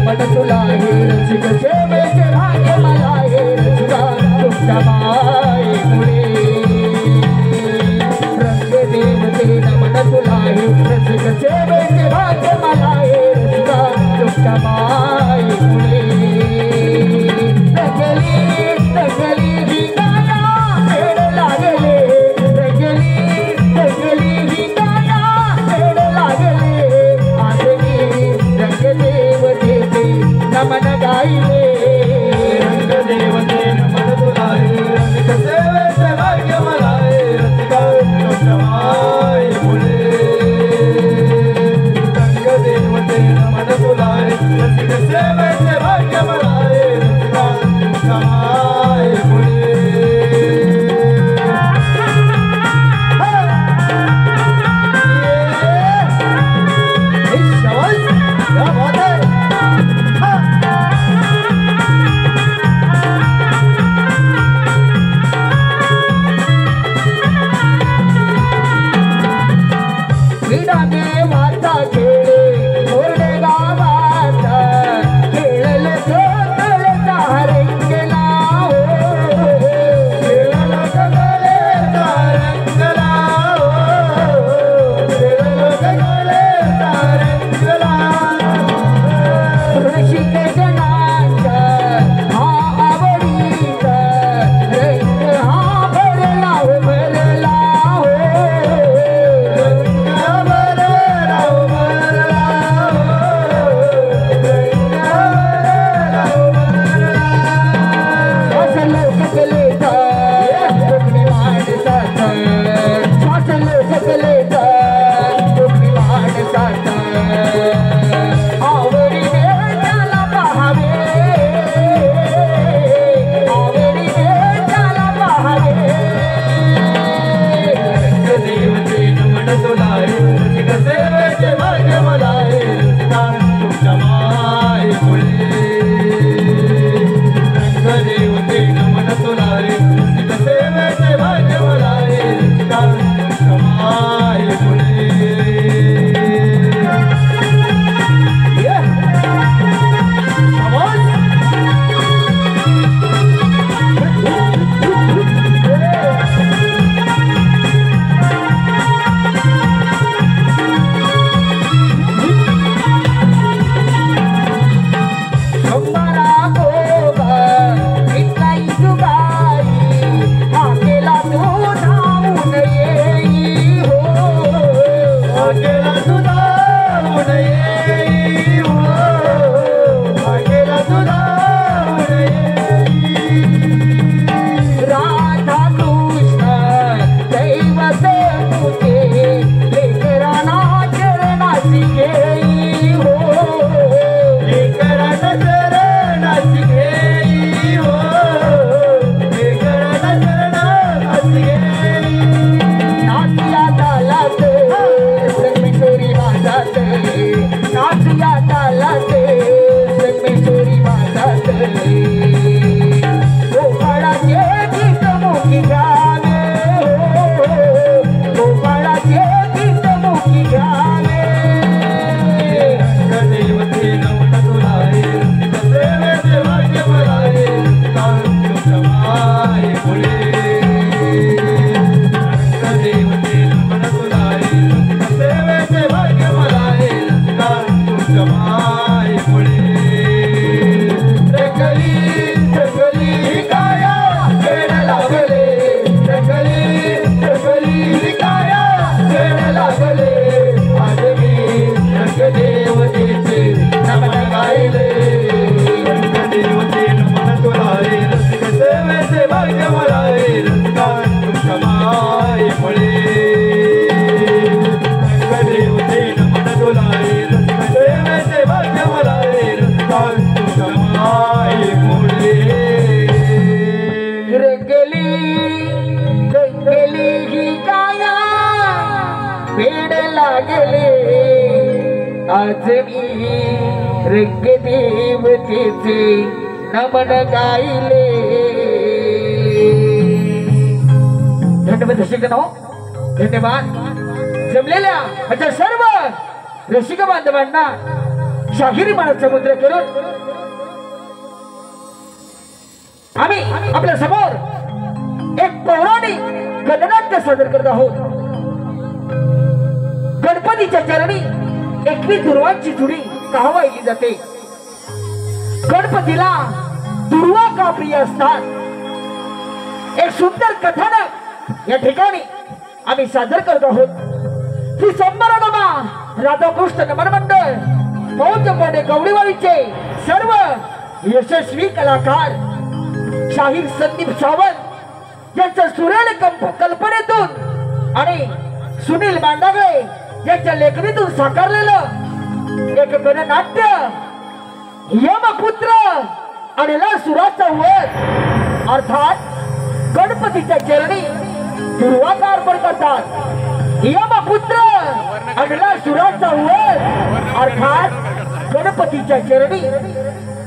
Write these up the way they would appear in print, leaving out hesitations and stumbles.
नमन तुला हे रसिक सेवेचे भाग्य मला हे रसिका तुमच्या मायेमुळे रंगदेवते नमन तुला हे रसिक सेवेचे भाग्य मला हे रसिका तुमच्या मायेमुळे रंगली ही काया वेड लागले रंगली ही काया वेड लागले आज मी रंगदेवतेचे नमन गायले रंगदेवते नमन तुला रसिक सेवेचे भाग्य मला रसिका तुमच्या मायेमुळे रंगदेवते नमन तुला रसिक सेवेचे भाग्य मला रसिका तुमच्या मायेमुळे आज मी रंगदेवतेचे नमन गायले। धन्यवाद दर्शकांनो, धन्यवाद। जमलेल्या माझ्या सर्व रसिक बांधवांना शाहिरी मानस समुद्र करून आम्ही आपल्या समोर एक पौराणिक गणनाट्य सादर करत आहोत। गणपतीच्या चरणी 21 दुर्वांची जुडी का वाहिली जाते। गणपतीला दुर्वा का प्रिय असतात। एक सुंदर कथानक या ठिकाणी आम्ही सादर करत आहोत। श्री संबरनामा राधाकृष्ण नमन मंडळ पौंजमध्ये गवळीवाडीचे सर्व यशस्वी कलाकार शाहीर संदीप सावंत यांच्या सुरेल कल्पनेतून आणि सुनील मांडागळे यांच्या लेखणीतून साकारलेलं एक गणनाट्य यमपुत्र आणि सुराचा वध अर्थात गणपतीच्या चरणी दुर्वा का अर्पण करतात। यमपुत्र आणि सुराचा वध अर्थात गणपतीच्या चरणी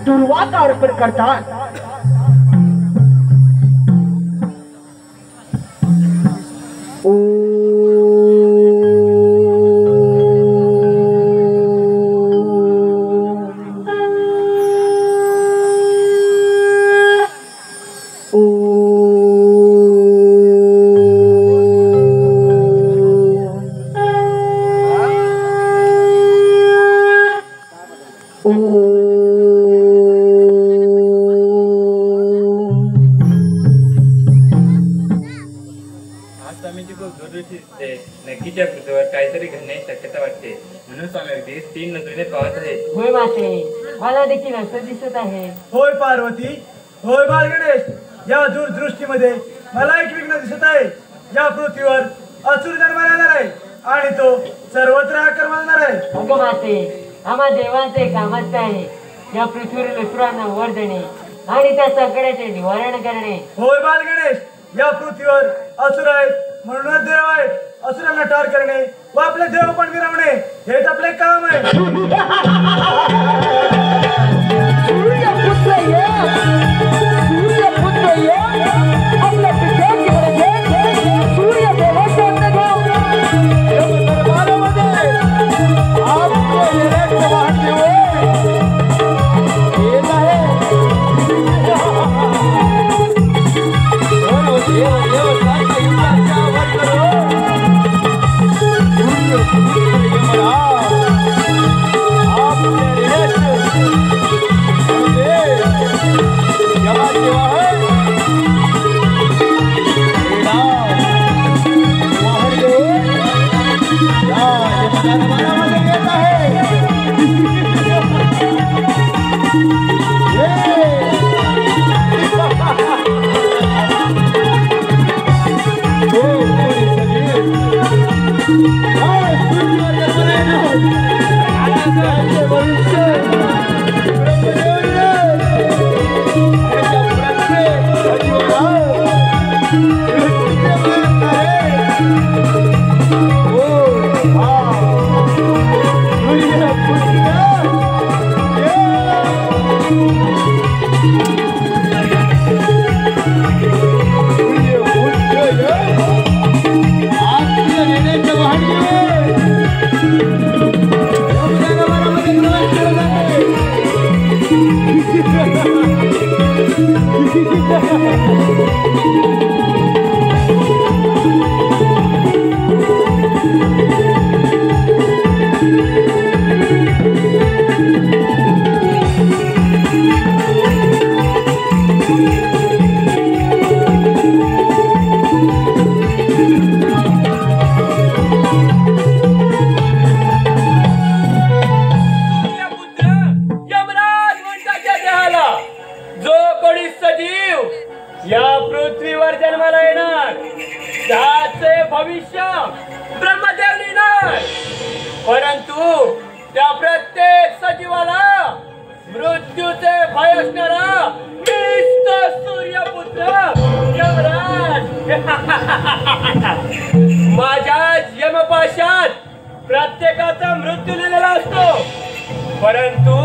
दुर्वा का अर्पण करतात। नक्कीच्या पृथ्वीवर काहीतरी घडण्याची शक्यता वाटते, म्हणून स्वामी अगदी 3 नजरेने पाहत आहे। होय माते, मला देखील असं दिसत आहे। होय पार्वती, होय बाल गणेश, या दूरदृष्टीमध्ये मला एक विघ्न दिसत आहे। या पृथ्वीवर असुर जन्माला येणार आहे आणि तो सर्वत्र आक्रमणार आहे। अगं माते, आम्हा देवांचे कामच आहे या पृथ्वीवरील असुरांना वर देणे आणि त्या संकटाचे निवारण करणे। होय बाल गणेश, या पृथ्वीवर असुर आहेत म्हणूनच देव आहेत। असुरांना ठार करणे व आपले देव पण मिरवणे हेच आपले काम आहे। परंतु त्या प्रत्येक सजीवाला मृत्यूचे भय असणारा मीच तो सूर्यपुत्र यमराज। माझ्याच यमपाशात प्रत्येकाचा मृत्यू लिहिलेला असतो, परंतु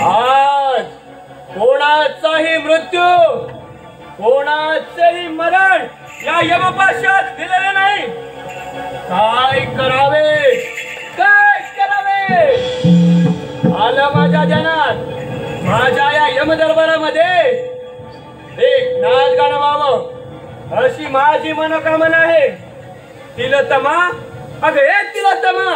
आज कोणाचाही मृत्यू, कोणाचेही मरण या यमपाशात दिलेले नाही। काय करावे, काय करावे माझ्या ध्यानात माझ्या या यमदरबारामध्ये एक नाच गाणं व्हावं अशी माझी मनोकामना आहे. तिलोत्तमा, अगं एक तिलोत्तमा.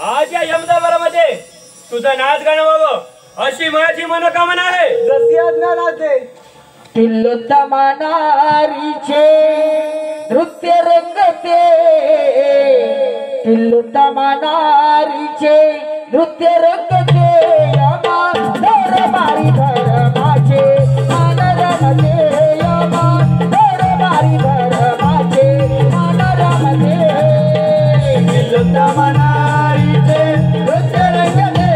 आज या यमदरबारामध्ये तुझं नाच गाणं व्हावं अशी माझी मनोकामना आहे. जशी आज्ञा राहते. तिलोत्तमा नारीचे नृत्य रंगते, तिलोत्तमा नारीचे नृत्य रंगते. यमा दरबारी धर्माचे मान रमते, यमा दरबारी धर्माचे मान रमते. तिलोत्तमा नारीचे नृत्य रंगते,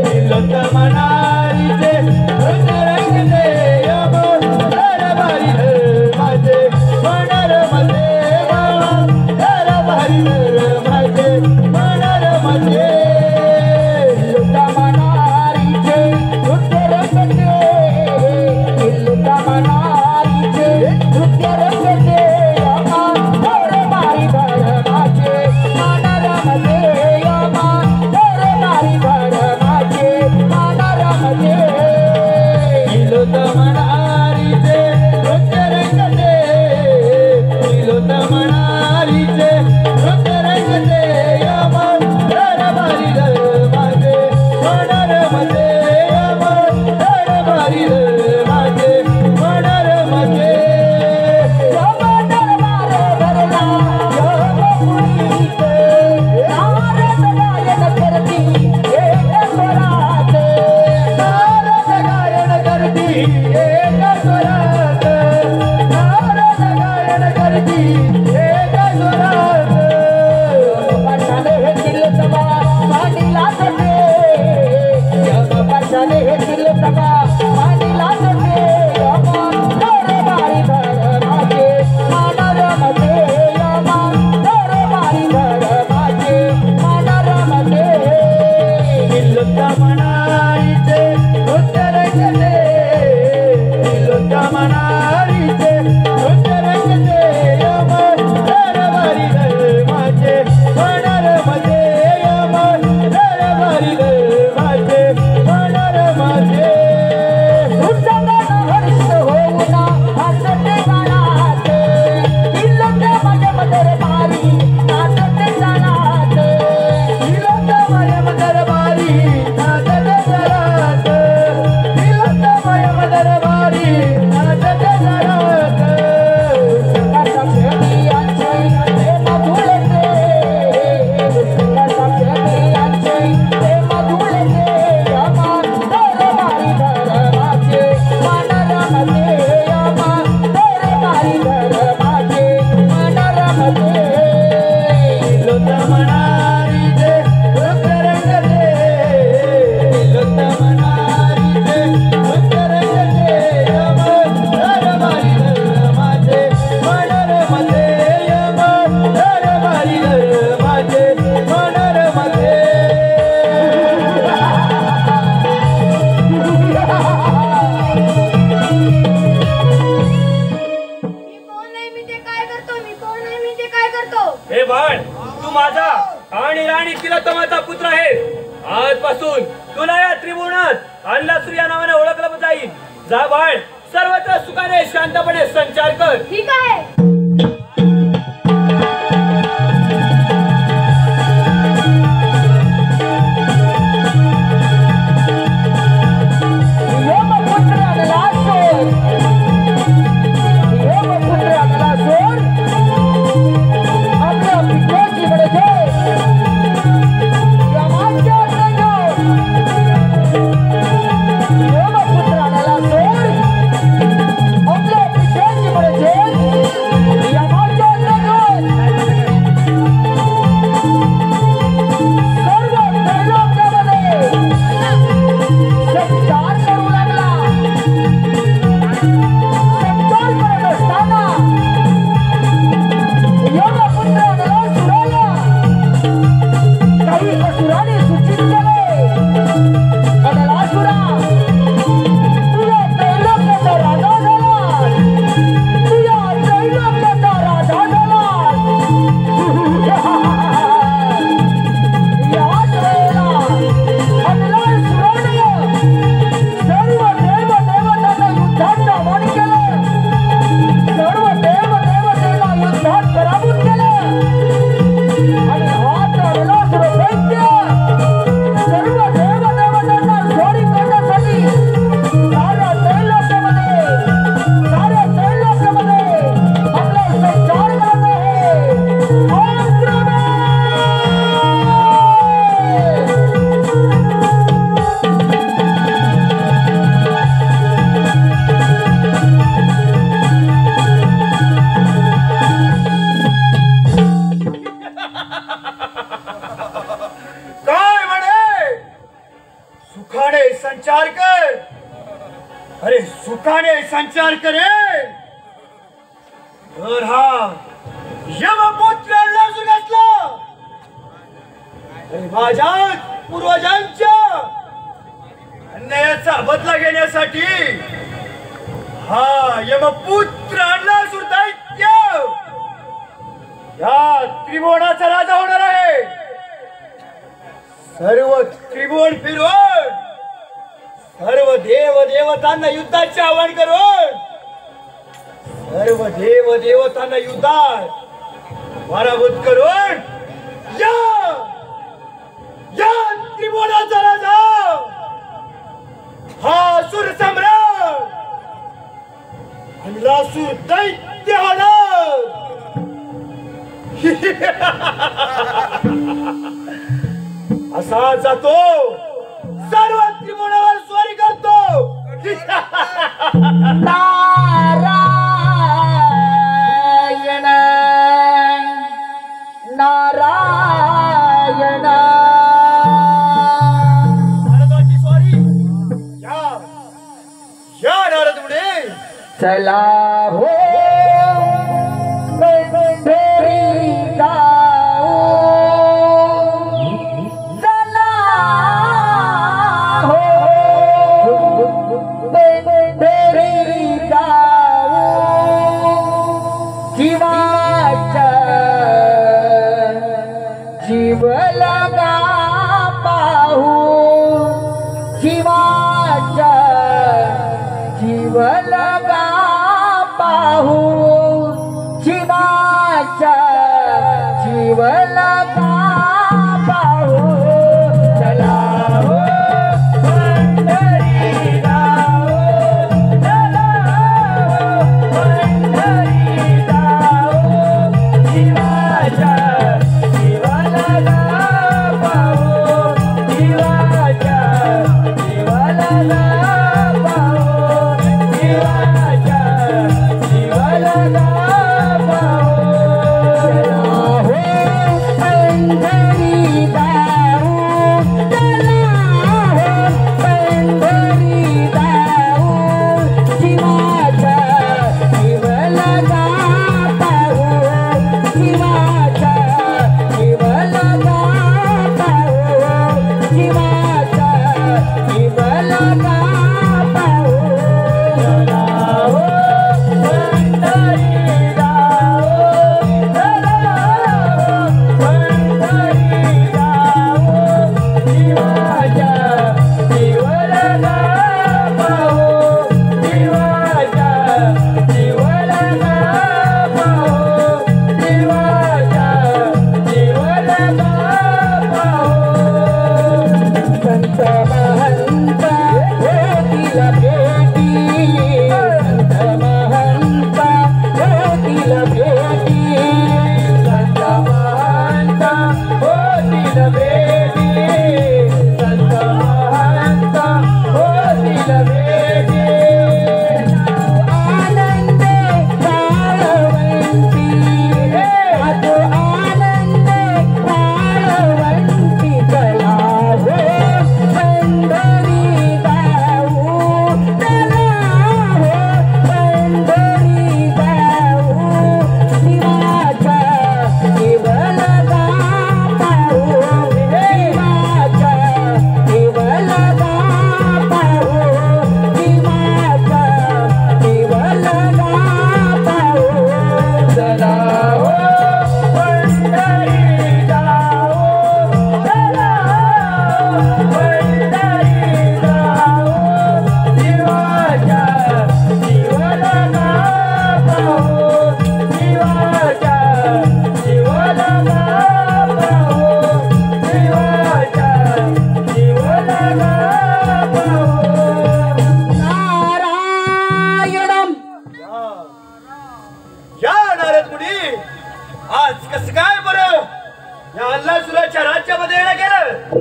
तिलोत्तमा नारीचे नृत्य रंगते. यमा दरबारी धर्माचे मान रमते, यमा दरबारी धर्माचे मान रमते. तिलोत्तमा नारीचे नृत्य रंगते, तिलोत्तमा नारीचे नृत्य रंगते. यमा दरबारी धर्माचे मान रमते, यमा दरबारी धर्माचे मान रमते. तिलोत्तमा नारीचे नृत्य रंगते, तिलोत्तमा नारीचे नृत्य रंगते. यमा दरबारी धर्माचे मान रमते, यमा दरबारी धर्माचे मान रमते. यम दरबार भरला यमपुरीत, नारद गायन करती एक स्वरात. नारद गायन करती एक स्वरात, नारद गायन करती एक स्वरात. पशाने हे तिलोत्तमा मांडीला चढे, यम पशाने हे तिलोत्तमा मांडीला चढे. यम दरबारी धर्माचे मान रमते, यम दरबारी धर्माचे मान रमते. तिलोत्तमा नारीचे नृत्य रंगते, तिलोत्तमा नारीचे नृत्य रंगते. यमा दरबारी धर्माचे मान रमते, यमा दरबारी धर्माचे मान रमते. उत्सवानं हर्ष होऊन हसते गाणात, तिलोत्तमा यमदरबारी नाचते जाणात. तिलोत्तमा यमदरबारी नाचते जरात, तिलोत्तमा यमदरबारी नाचते जरात. सप्तशतीयांचे प्रेम धुळते, सप्तशतीयांचे प्रेम धुळते. यमा दरबारी धर्माचे मान रमते, यमा दरबारी धर्माचे मान रमते. तिलोत्तमा नारीचे नृत्य रंगते, तिलोत्तमा नारीचे नृत्य रंगते. यमा दरबारी धर्माचे मान रमते, यमा दरबारी धर्माचे मान रमते. मी कोण नाही मी ते काय करतो, मी कोण नाही मी ते काय करतो. हे बाळ, तू माझा आणि राणी तिलोत्तमाचा पुत्र आहेस. आजपासून तुला या त्रिभुवनात अन्नश्री या नावाने ओळखलं जाईल. जा बाळ, सर्वत्र सुखाने शांतपणे संचार कर. ठीक आहे. यमपुत्र आणला सोड, यमपुत्र आणला सोड. आपल्या पित्याचीकडे घे, यमाच्या आज्ञा घेऊन. यमपुत्र सुखाने संचार कर. अरे सुखाने संचार करे. तर हा यमपुत्र लाजून असला. आणि माझ्या पूर्वजांच्या अन्यायाचा बदला घेण्यासाठी हा यमपुत्र अन्नासूर दैत्य या त्रिभुवनाचा राजा होणार आहे. सर्व त्रिभुवन फिरून सर्व देव देवतांना युद्धाचे आवाहन करून सर्व देव देवतांना युद्धात पराभूत करून या त्रिभुवनाचा राजा हा असुर सम्राट अन्नासूर दैत्य होणार. असा जातो सर्व त्रिभुवनावर स्वारी करतो. नारायण नारायण नारदाची स्वारी या नारद मुने. चला हो पंढरी जाऊ. चला हो पंढरी जाऊ. जीवाचा जीव लगा पाहू. जीवाचा जीव लगा पाहू. जीवाचा जीव लगा पाहू. चला हो पंढरी जाऊ. चला हो पंढरी जाऊ. जीवाचा जीव लगा पाहू. जीवाचा जीव लगा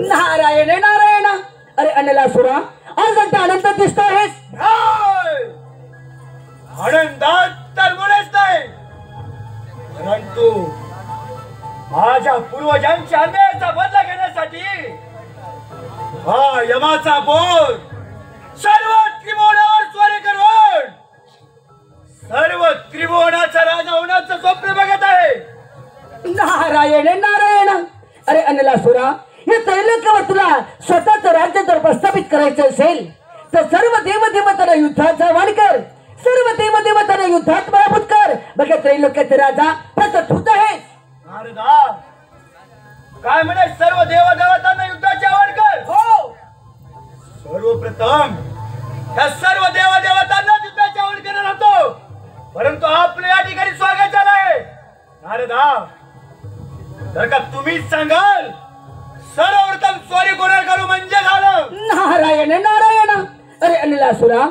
नारायण नारायण. अरे अन्नलासुरा आज आनंद दिसतो आहेस. आनंदात तर मुळेच नाही, परंतु माझ्या पूर्वजांच्या अन्यायाचा बदला घेण्यासाठी हा यमाचा बोर सर्व त्रिभुवनावर स्वारी करून सर्व त्रिभुवनाचा राजा होण्याचं स्वप्न बघत आहे. नारायण नारायण. अरे अनलासुरा, हे त्रैलोक्यावर तुला स्वतःच राज्य जर प्रस्थापित करायचं असेल तर सर्व देवदेवतांना युद्धाचा आवाहन कर. सर्व देवदेवतांना युद्धात पराभूत कर. बघ त्रैलोक्याचे राजा फक्त तूच आहेस. नारदा काय म्हणे? सर्व देवदेवतांना युद्धाचे आवाहन कर. हो, सर्वप्रथम या सर्व देवदेवतांना युद्धाचे आवाहन करणार होतो, परंतु आपले या ठिकाणी स्वागत झालंय. नारदा जर का तुम्हीच सांगाल सर्वप्रथम स्वारी कोणाला करू म्हणजे झालं. नारायण नारायण. अरे अनिलासुरा,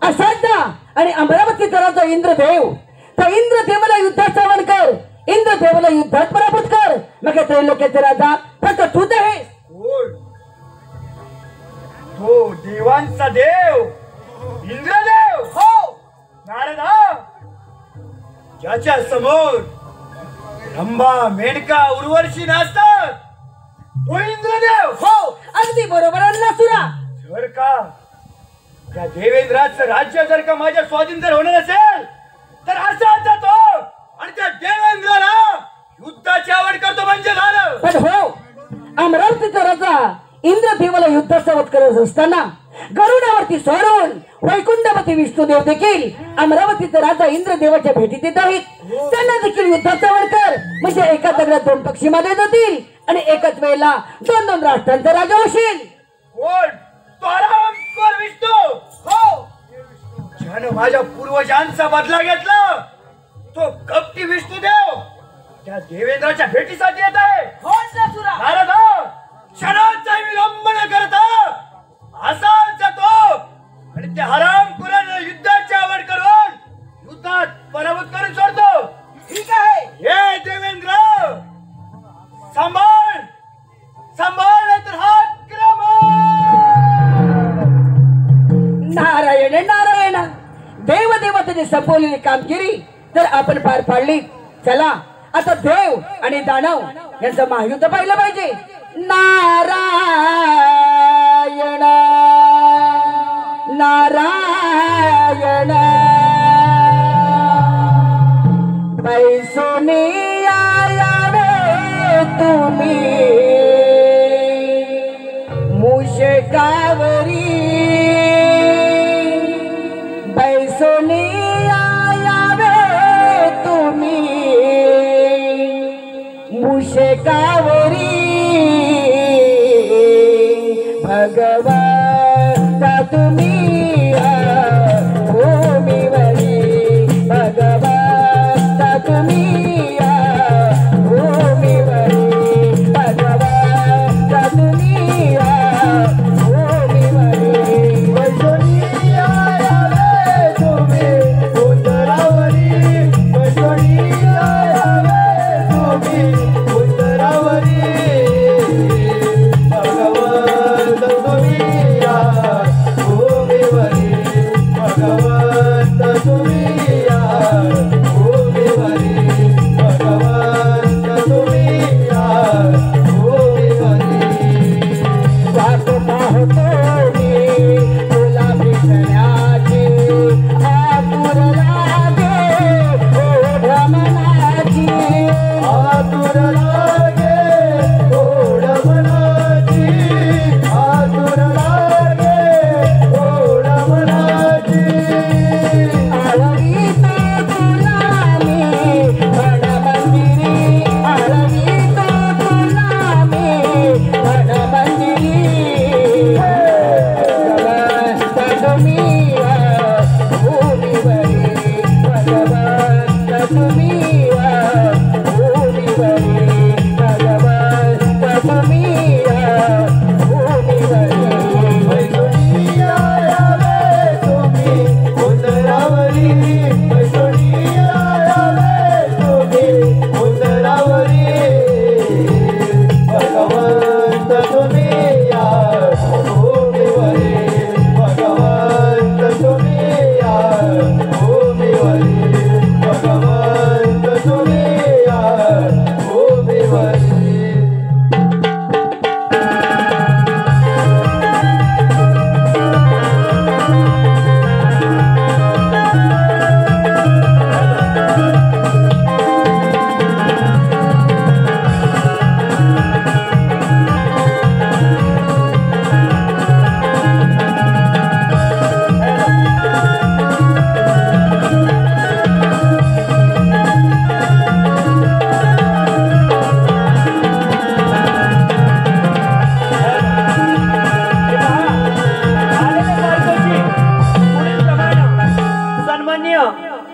असाध्या आणि अमरावतीचा राजा इंद्रदेव, त्या इंद्रदेवाला युद्धाचं आवाहन कर. इंद्रदेवाला युद्धात पराभूत कर. मग त्रैलोक्याचे राजा फक्त तूच आहेस. कोण? तो देवांचा देव इंद्रदेव. हो, नारदा ज्याच्या समोर रंभा, मेनका, उर्वशी नाचतात तो इंद्रदेव. हो, अगदी बरोबर अनिलासुरा. जर का त्या देवेंद्राचं राज्य जर का माझ्या स्वाधीन जर होणार असेल तर असा जातो आणि त्या देवेंद्राला युद्धाची आवड करतो म्हणजे झालं. पण हो, अमरावतीचा राजा इंद्रदेवाला युद्धाचा वध करत असताना गरुडावरती स्वारून वैकुंठपती विष्णुदेव देखील अमरावतीचा राजा इंद्रदेवाच्या भेटीत येत आहेत. त्यांना देखील युद्धाचा वध कर, म्हणजे एका दगडात दोन पक्षी मारले जातील आणि एकाच वेळेला दोन दोन राष्ट्रांचा राजा होशील. कोण? तो हरामखोर विष्णू. हो, ज्यानं माझ्या पूर्वजांचा बदला घेतला तो कपटी विष्णुदेव त्या देवेंद्राच्या भेटीसाठी येत आहे. हो अनिलासुरा. नारदा क्षणाचा विलंब न करता असाच जातो आणि त्या हरामखोरांना युद्धाची आवड करून युद्धात पराभूत करून सोडतो. ठीक आहे. हे देवेंद्र सांभाळ सांभाळ नाहीतर हात नारायण नारायण. देवदेवतेने संपवलेली कामगिरी तर आपण पार पाडली. चला आता देव आणि दानव यांचं महायुद्ध पाहिलं पाहिजे. नारायण नारायण. पैसोनी यावे तुम्ही मुशकावरी. बैसोनी यावे तुम्ही मुशकावरी. भगवंता तुम्ही भूमीवरी. भगवंता तुम्ही भूमीवरी. भगवंता तुम्ही भूमीवरी. भगवंत तुम्ही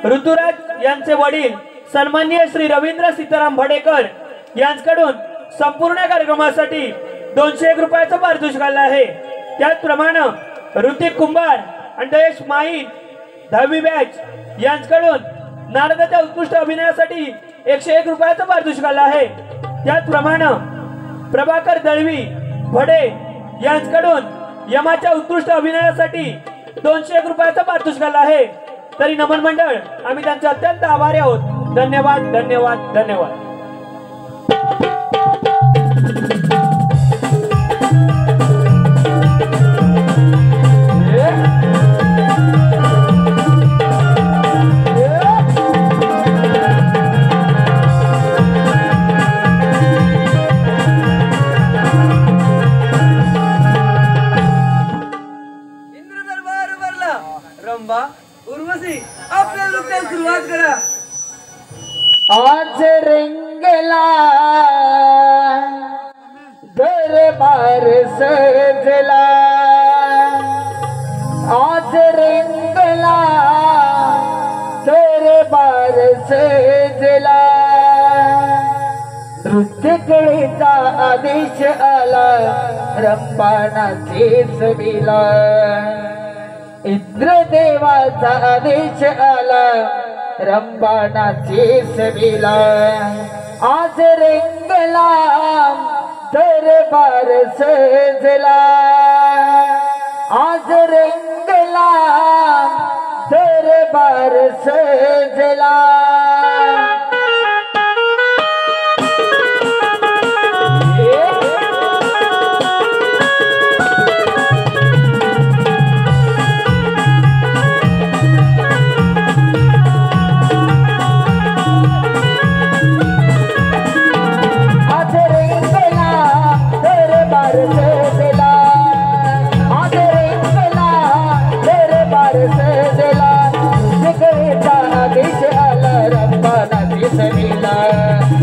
ऋतुराज यांचे वडील सन्माननीय श्री रवींद्र सीताराम भडेकर यांच्याकडून संपूर्ण कार्यक्रमासाठी 201 रुपयाचं पारितोषिक आलं आहे। त्याचप्रमाणे ऋतिक कुंभार आणि जयेश माई 10वी बॅच यांच्याकडून नारदाच्या उत्कृष्ट अभिनयासाठी 101 रुपयाचं पारितोषिक आलं आहे। त्याचप्रमाणे प्रभाकर दळवी भडे यांच्याकडून यमाच्या उत्कृष्ट अभिनयासाठी 201 रुपयाचं पारितोषिक आलं आहे। तरी नमन मंडळ आम्ही त्यांचे अत्यंत आभारी आहोत। धन्यवाद धन्यवाद धन्यवाद। आपल्या लोकांना सुरुवात करा। आज रंगला दरबार सजला, आज रंगला दरबार सजला, नृत्य कलेचा आदेश आला रंबाणाचे सविला, इंद्रदेवाचा आदेश आला रंबाणाचे सविला, आज रंगला दरबार सजला, आज रंगला दरबार सजला।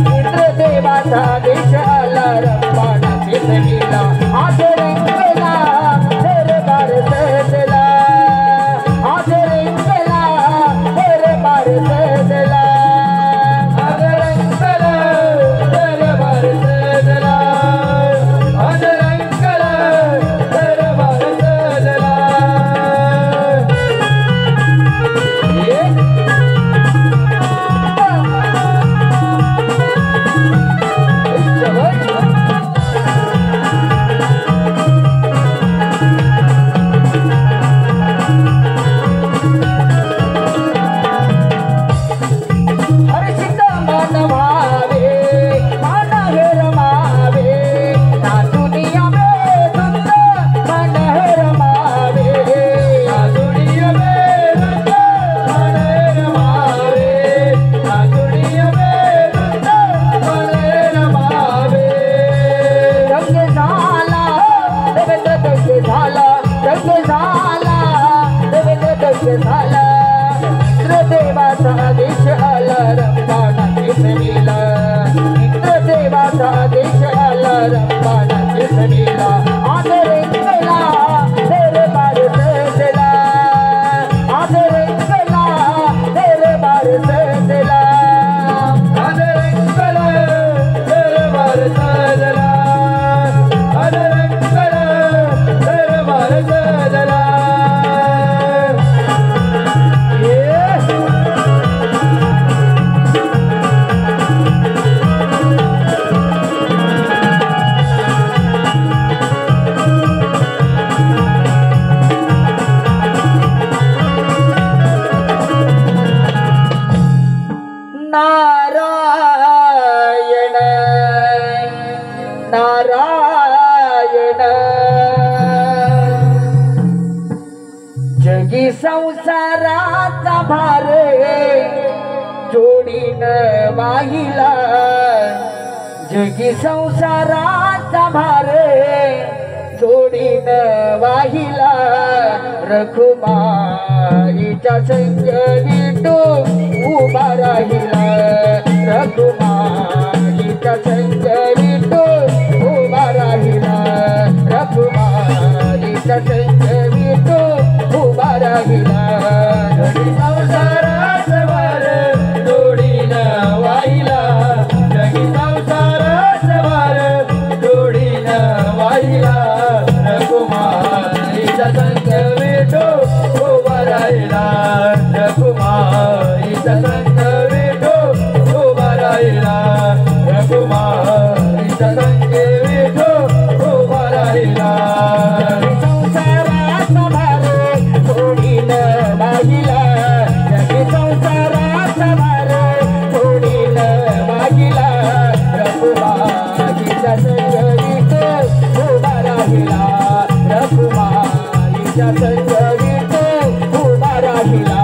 इंद्रदेवाचा आदेश आला रंबाणाचे सविला, आज रंगला दरबार सजला, आज रंगला दरबार सजला, आज रंगला दरबार सजला, आज रंगला दरबार सजला। इंद्रदेवाचा आदेश आला रंबाणाचे सविला, इंद्रदेवाचा आदेश आला रंबाणाचे सविला, आज रंगला दरबार सजला, आज रंगला दरबार सजला, आज रंगला दरबार सजला, आज रंगला दरबार सजला। नारायण नारायण जगी संसाराचा भार जोडीन वाहिला, जगी संसाराचा भार जोडीन वाहिला, रखुमाईच्या संगीत उभा राहिला, रखुमाईच्या संगीत उभा राहिला, रखुमाईच्या संगीत उभा राहिला, जगी संसाराचा संग विठू उभा राहिला रघुमाईचा संग विठू उभा राहिला रघुमाईचा संग विठू उभा राहिला संसारात भारे सोडीन मागिला जगी संसारात भारे सोडीन मागिला रघुमाईचा संग विठू उभा राहिला रघुमाईचा संग विठू उभा राहिला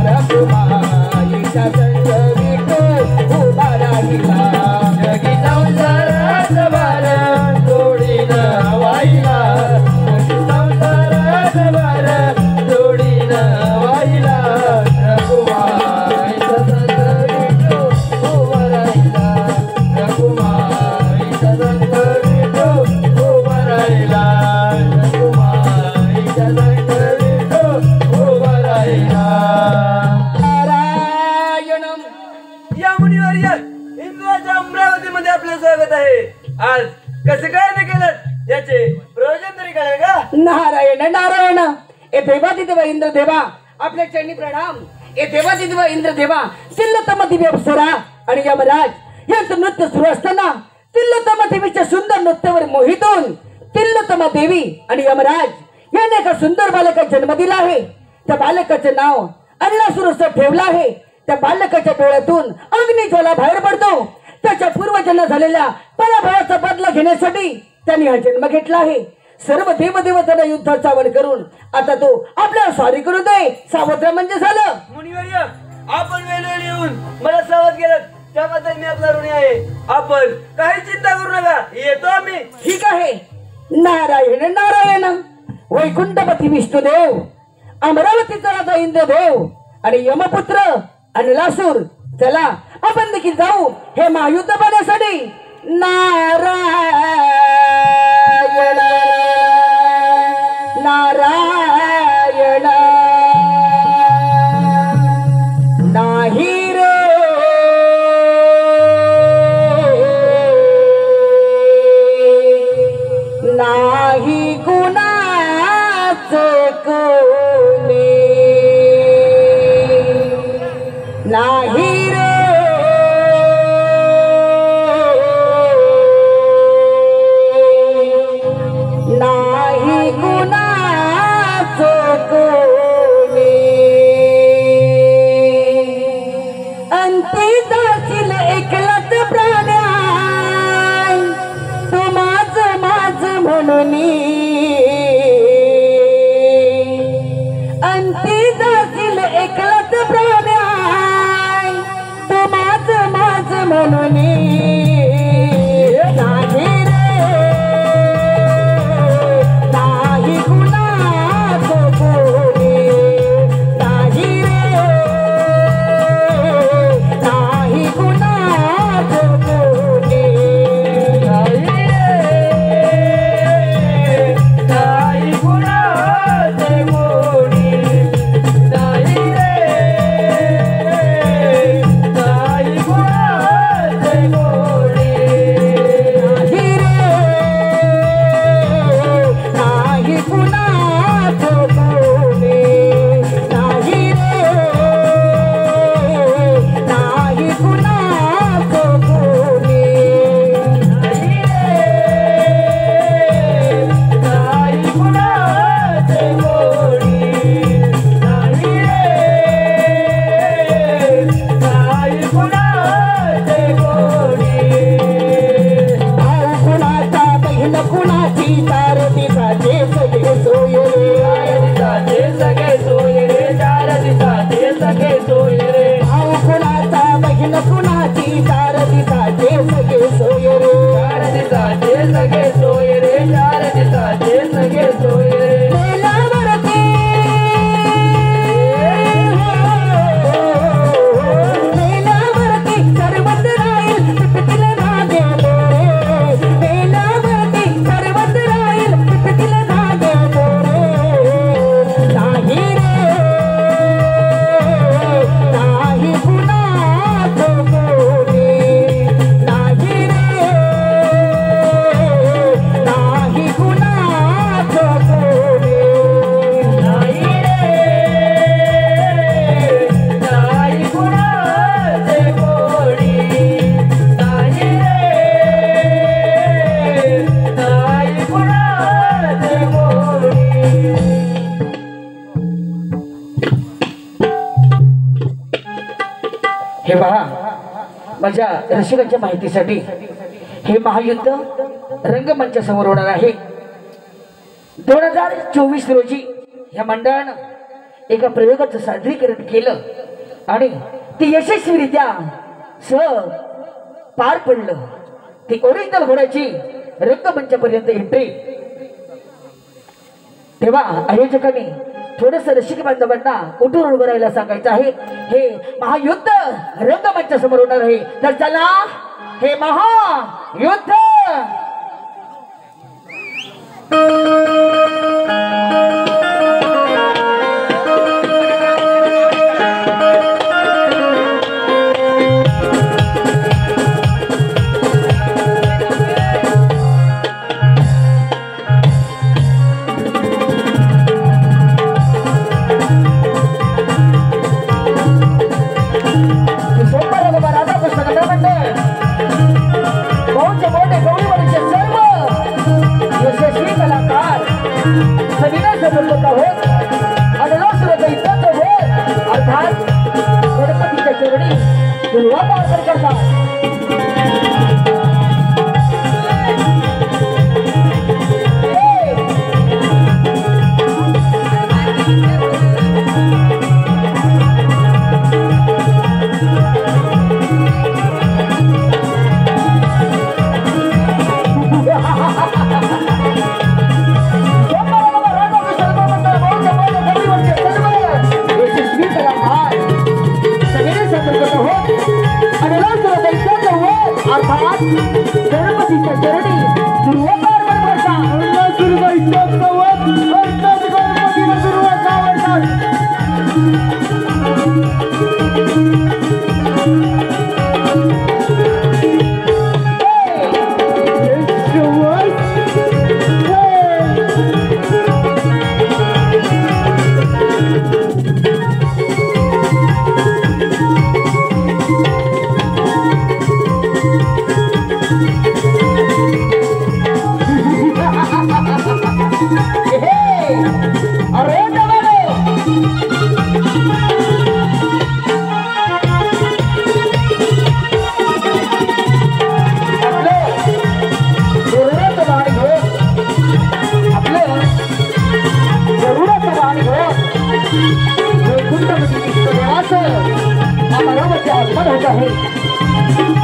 रघुमाईचा संग विठू उभा राहिला जगी संसारात भार सोडीन वाहिला जगी संसारात भार सोडीन वाहिला रघुमाईचा संग विठू उभा राहिला रघुमाईचा संग विठू उभा राहिला रघुमाईचा संग विठू उभा राहिला नारायणम या मुनिवर्य इंद्राच्या अमरावतीमध्ये आपलं स्वागत आहे. आज कसं काय नाही केलं याचे प्रयोजन तरी कळेल का? नारायण नारायण ए देवादिदेव इंद्र देवा आपल्या चरणी प्रणाम. ए देवादिदेव इंद्र देवा तिल्लतम दिव्य अप्सरा आणि यमराज यांचं नृत्य सुरू असताना तिल्लतम देवीच्या सुंदर नृत्यावर मोहित होऊन तिल्लतम देवी आणि यमराज यांनी एका सुंदर बालकाचा जन्म दिला आहे. त्या बालकाचं नाव अन्नासुर असं ठेवलं आहे. त्या बालकाच्या डोळ्यातून अग्निज्वाला बाहेर पडतो. त्याच्या पूर्वजन्म झालेल्या पराभवाचा बदला घेण्यासाठी त्यांनी हा जन्म घेतला आहे. सर्व देवदेवतांना युद्धात सावध करून आता तो आपल्याला स्वारी करू दे. सावत्र म्हणजे झालं. मुनिवर्य आपण वेळोवेळी येऊन मला सावध केलं त्याबद्दल मी आपला ऋणी आहे. आपण काही चिंता करू नका, येतो आम्ही. ठीक आहे. नारायण नारायण वैकुंठपती विष्णुदेव अमरावतीचा राजा इंद्रदेव आणि यमपुत्र अन्नासुर चला आपण देखील जाऊ हे महायुद्ध पाहण्यासाठी. नारायण नारायण नाही रे नाही कुणाचे कोणी नाही रे नाही कुणाचे हे पहा, माझ्या रसिकांच्या माहितीसाठी हे महायुद्ध रंगमंचासमोर होणार आहे. 2024 रोजी या मंडळानं एका प्रयोगाचं सादरीकरण केलं आणि ते यशस्वीरित्या पार पडलं. ती ओरिजिनल घोड्याची रंगमंचापर्यंत एंट्री. तेव्हा आयोजकांनी थोडस रसिक बांधवांना उठून उभं राहायला सांगायचं आहे. हे महायुद्ध रंगमंचासमोर होणार आहे. तर चला, हे महायुद्ध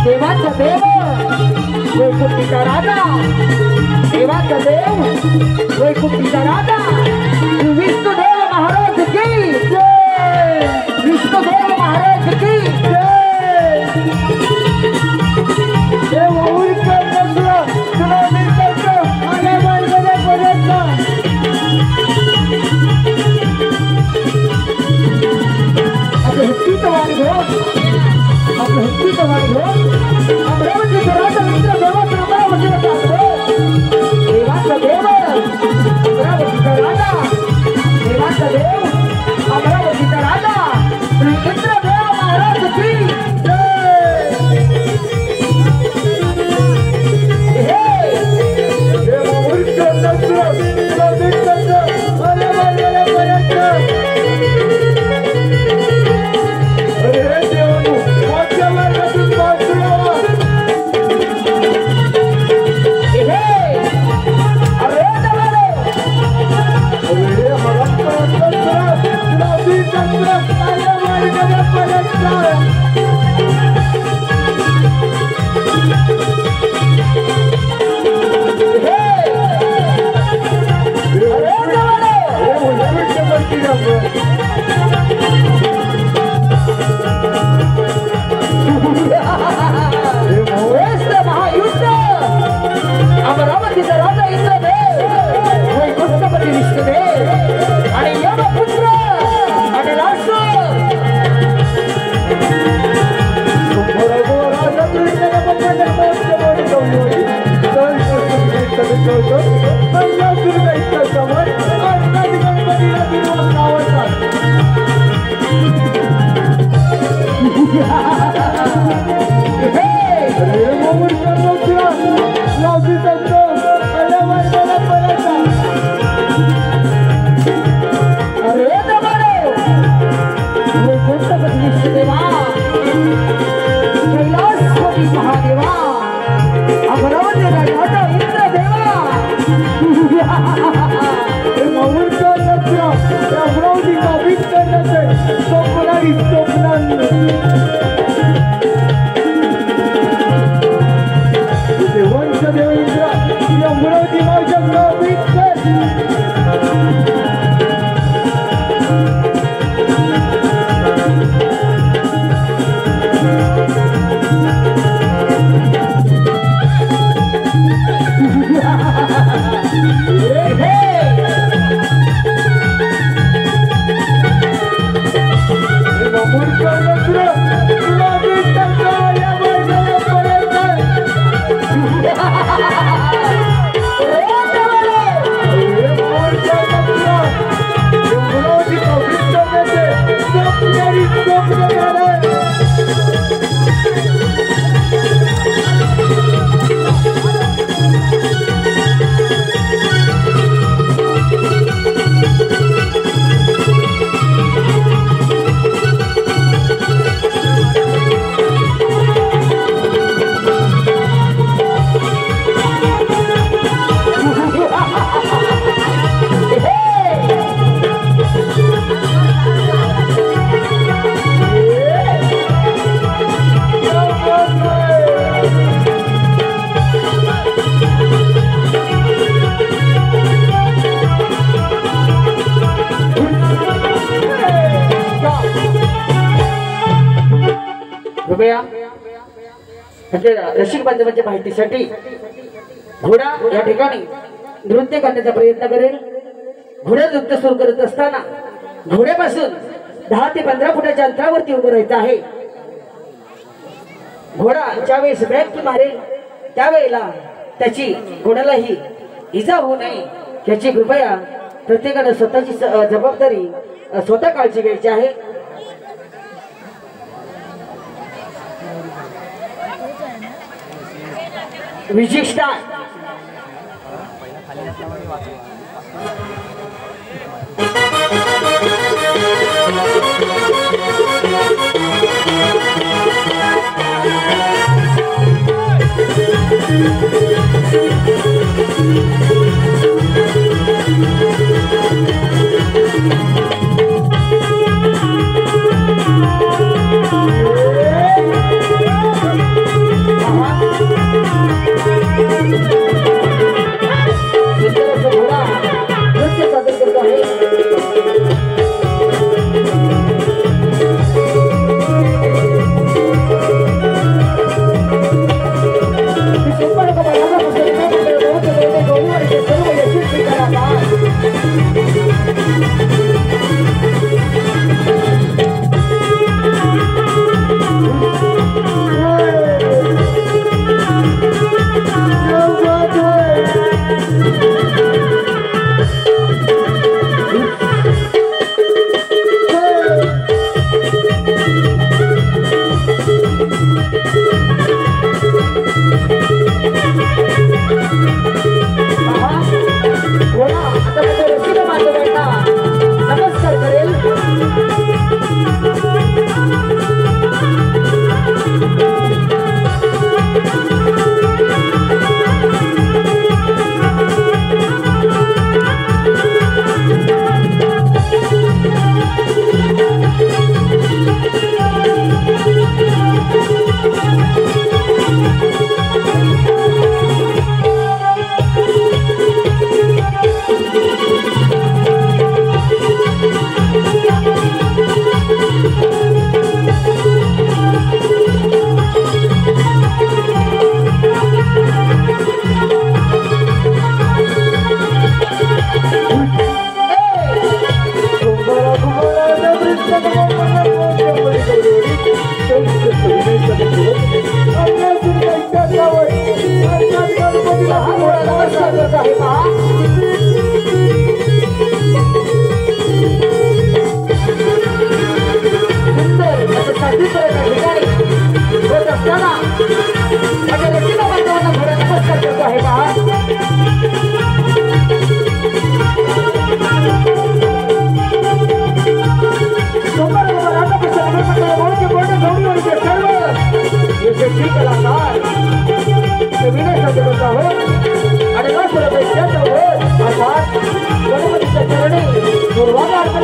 देवाचा देव वैकुंठीचा राजा, देवाचा देव वैकुंठीचा राजा विष्णुदेव महाराज की जय, विष्णुदेव महाराज की जय. देव उरका तुला मी करतो आणि मार्गाने पर्यंत आपलं हत्तीचं वाणी घेऊन अमरावतीचा राजा मित्र देवाचा अमरावतीला सांगतो. देवाचा देव अमरावतीचा राजा, देवाचा देव अमरावतीचा राजा श्री इंद्रदेव महाराज की अमरावतीचा राजा इंद्रदेव वैकुंठपती विष्णुदेव आणि यमपुत्र आणि राष्ट्र रसिक बांधवांच्या माहितीसाठी घोडा या ठिकाणी नृत्य करण्याचा प्रयत्न करेल. घोडा नृत्य सुरू करत असताना घोड्यापासून 10 ते 15 फुटाच्या अंतरावरती उभं राहायचं आहे. घोडा ज्यावेळेस ब्रेक मारेल त्यावेळेला त्याची घोड्यालाही इजा होऊ नये याची कृपया प्रत्येकाने स्वतःची जबाबदारी स्वतः काळजी घ्यायची आहे. विशिष्टा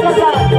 Vamos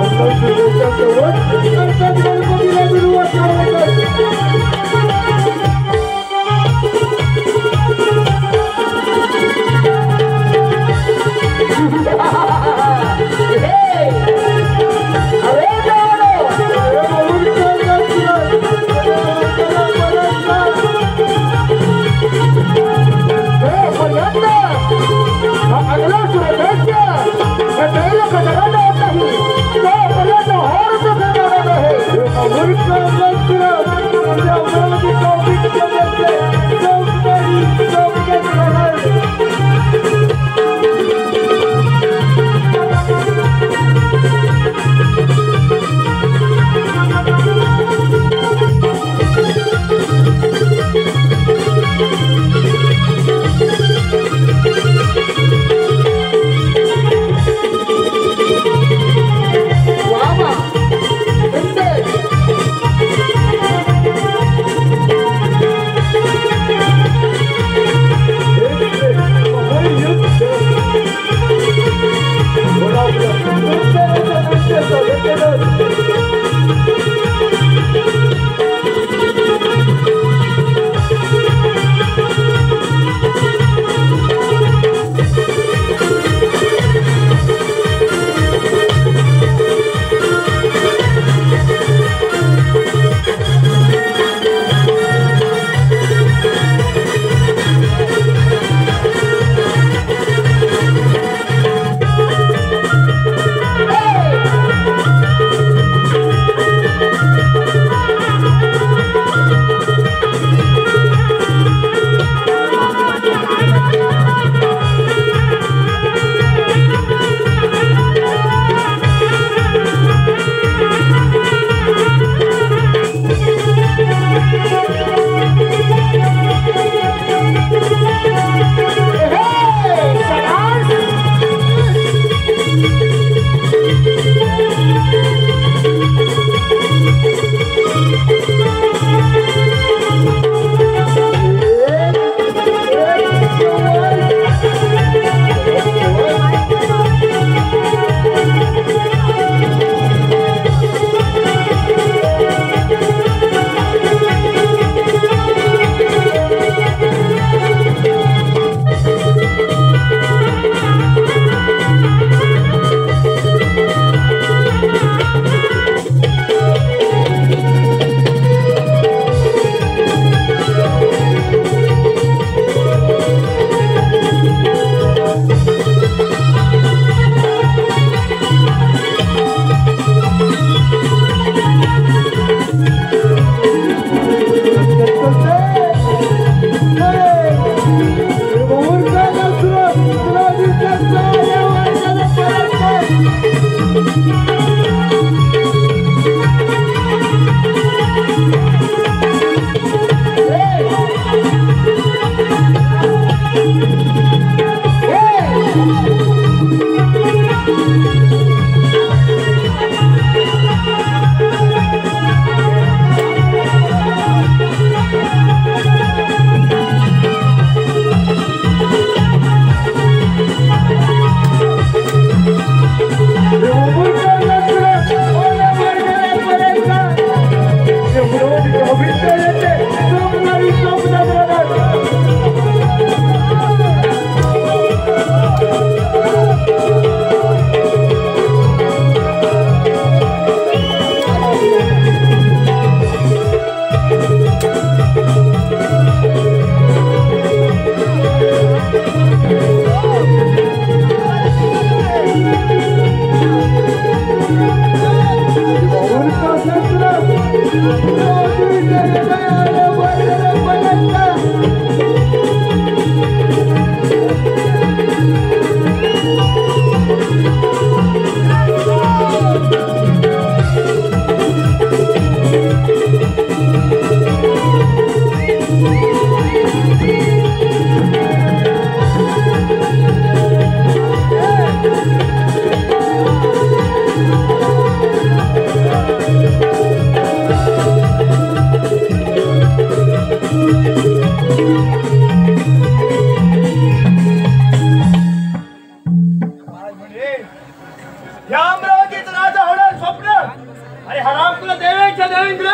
इंद्र,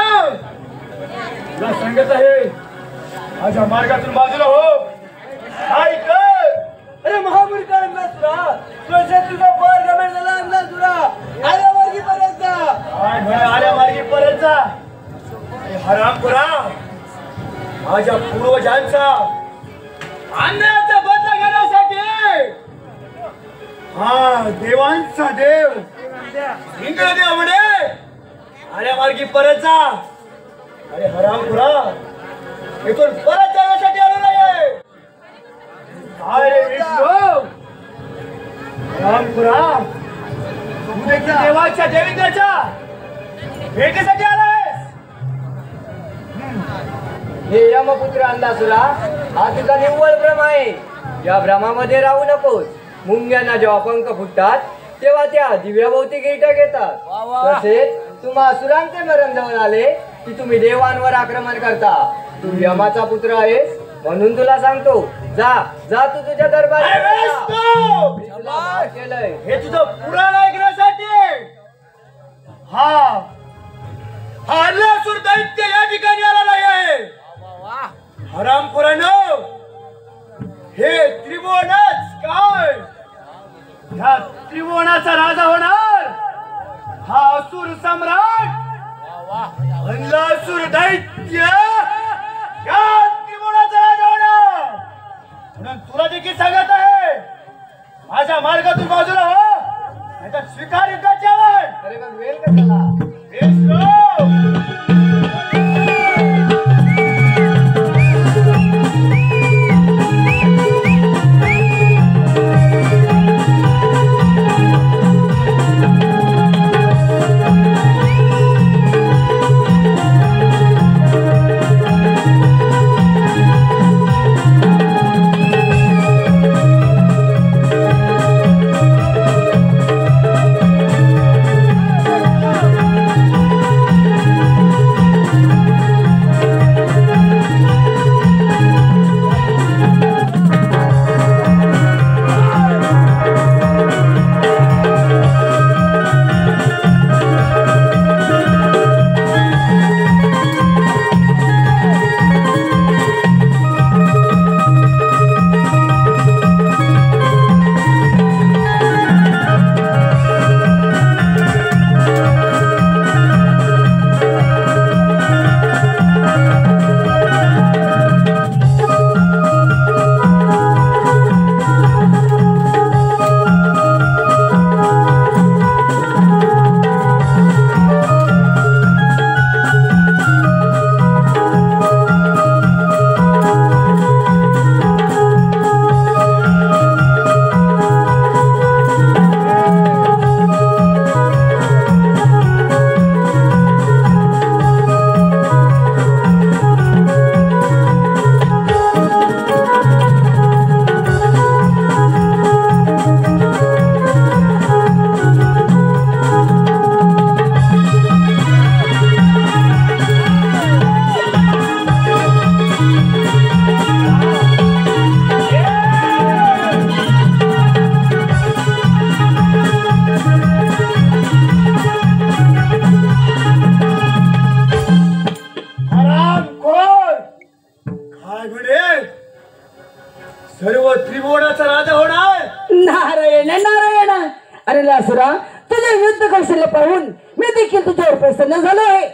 तुला सांगत आहे माझ्या मार्गातून बाजूला हो. काय कर? अरे महामूर्खा अंधासुरा, तुझ्या तुझा पार गमेट झाला अंधासुरा. आल्या मार्गी परत जा. काय म्हणे आल्या मार्गी परत जा? अरे हरामखोरा, माझ्या पूर्वजांचा अन्यायाचा बदला घेण्यासाठी हा देवांचा देव इंद्रदेव म्हणे आल्या मार्गी परत जा. अरे हरामखोरा, इथून परत जाण्यासाठी आलो नाही. काय रे विष्णू, हरामखोरा, तू देखील देवाच्या देवेंद्राच्या भेटीसाठी आलायस? हे यमपुत्र अंधासुरा, हा तुझा निव्वळ भ्रम आहे. या भ्रमामध्ये राहू नकोस. मुंग्यांना जेव्हा पंख फुटतात तेव्हा त्या दिव्याभोवती गिरट्या घेतात. तसेच तुम्हा असुरांचे मरण जवळ आले की तुम्ही देवांवर आक्रमण करता. तू यमाचा पुत्र आहेस म्हणून तुला सांगतो, जा जा तू तुझ्या दरबारी. अरे विष्णू, मी तुला माफ केलंय. हे तुझं पुराण ऐकण्यासाठी हा अन्नासुर दैत्य या ठिकाणी आला नाही आहे. हरामखोरांनो, हे त्रिभुवनच काय ह्या त्रिभुवनाचा राजा होणार हा असुर सम्राट अन्नासुर दैत्य या त्रिभुवनाचा राजा होणार. म्हणून तुला देखील सांगत आहे माझ्या मार्गातून बाजूला हो, नाहीतर स्वीकार युद्धाची आवड. अरे मग वेळ कशाला? विष्णू, सर्व त्रिभुवनाचा राजा होणार. नारायण नारायण. अरे लासुरा, तुझे युद्ध कौशल्य पाहून मी देखील तुझ्यावर प्रसन्न झालो आहे.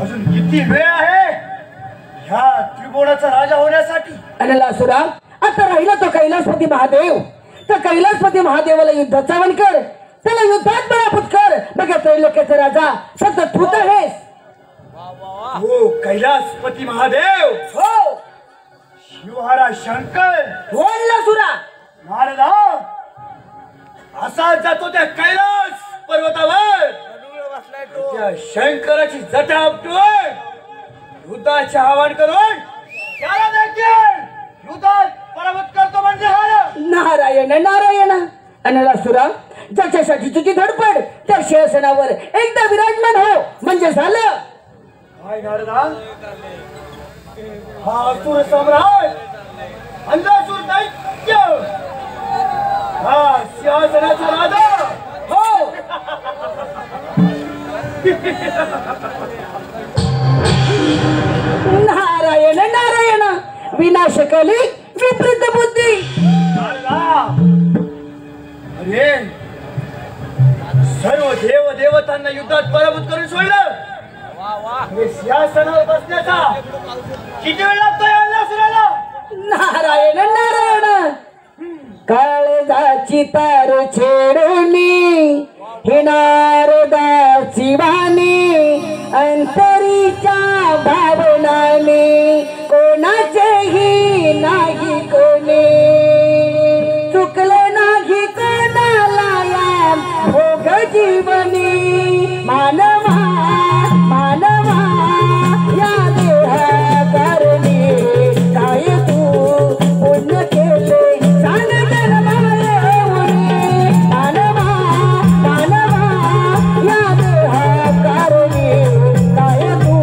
अजून किती वेळ आहे ह्या त्रिभुवनाचा राजा होण्यासाठी? अरे लासुरा, आता राहिला तो कैलासपती महादेव. तर कैलासपती महादेवाला युद्धाचा आवाहन कर, त्याला युद्धात पराभूत कर. बघा त्रैलोक्याचा राजा फक्त तूच आहेस. हो कैलासपती महादेव, हो शिवहारा शंकर. बोल लासुरा. नारदा असा जातो त्या कैलास पर्वतावर, त्या शंकराची जटा आपटून युद्धाचे आवाहन करून त्याला देखील युद्धात पराभूत करतो म्हणजे नारायण नारायण. आणि लासुरा, ज्याच्यासाठी तुझी धडपड त्या सिंहासनावर एकदा विराजमान हो म्हणजे झालं. काय नारदा, हा असुर सम्राट अंधासुर दैत्य हा सिंहासनाचा राजा हो उरली विपरीत बुद्धी. अरे सर्व देव देवतांना युद्धात पराभूत करून सोडलं. हे सिंहासनावर बसण्याचा किती वेळ लागतोय अन्नासुराला? नारायण नारायण. काळजाची तार छेडूनी हे नारदाची वाणी अंतरीच्या भावनाने कोणाचेही नाही कोणी चुकले नाही कोणाला या भोग जीवनी मानवा मानवा या देहा करणी काय तू पुण्य केले सांग जन्माला येऊनी मानवा मानवा या देहा करणी काय तू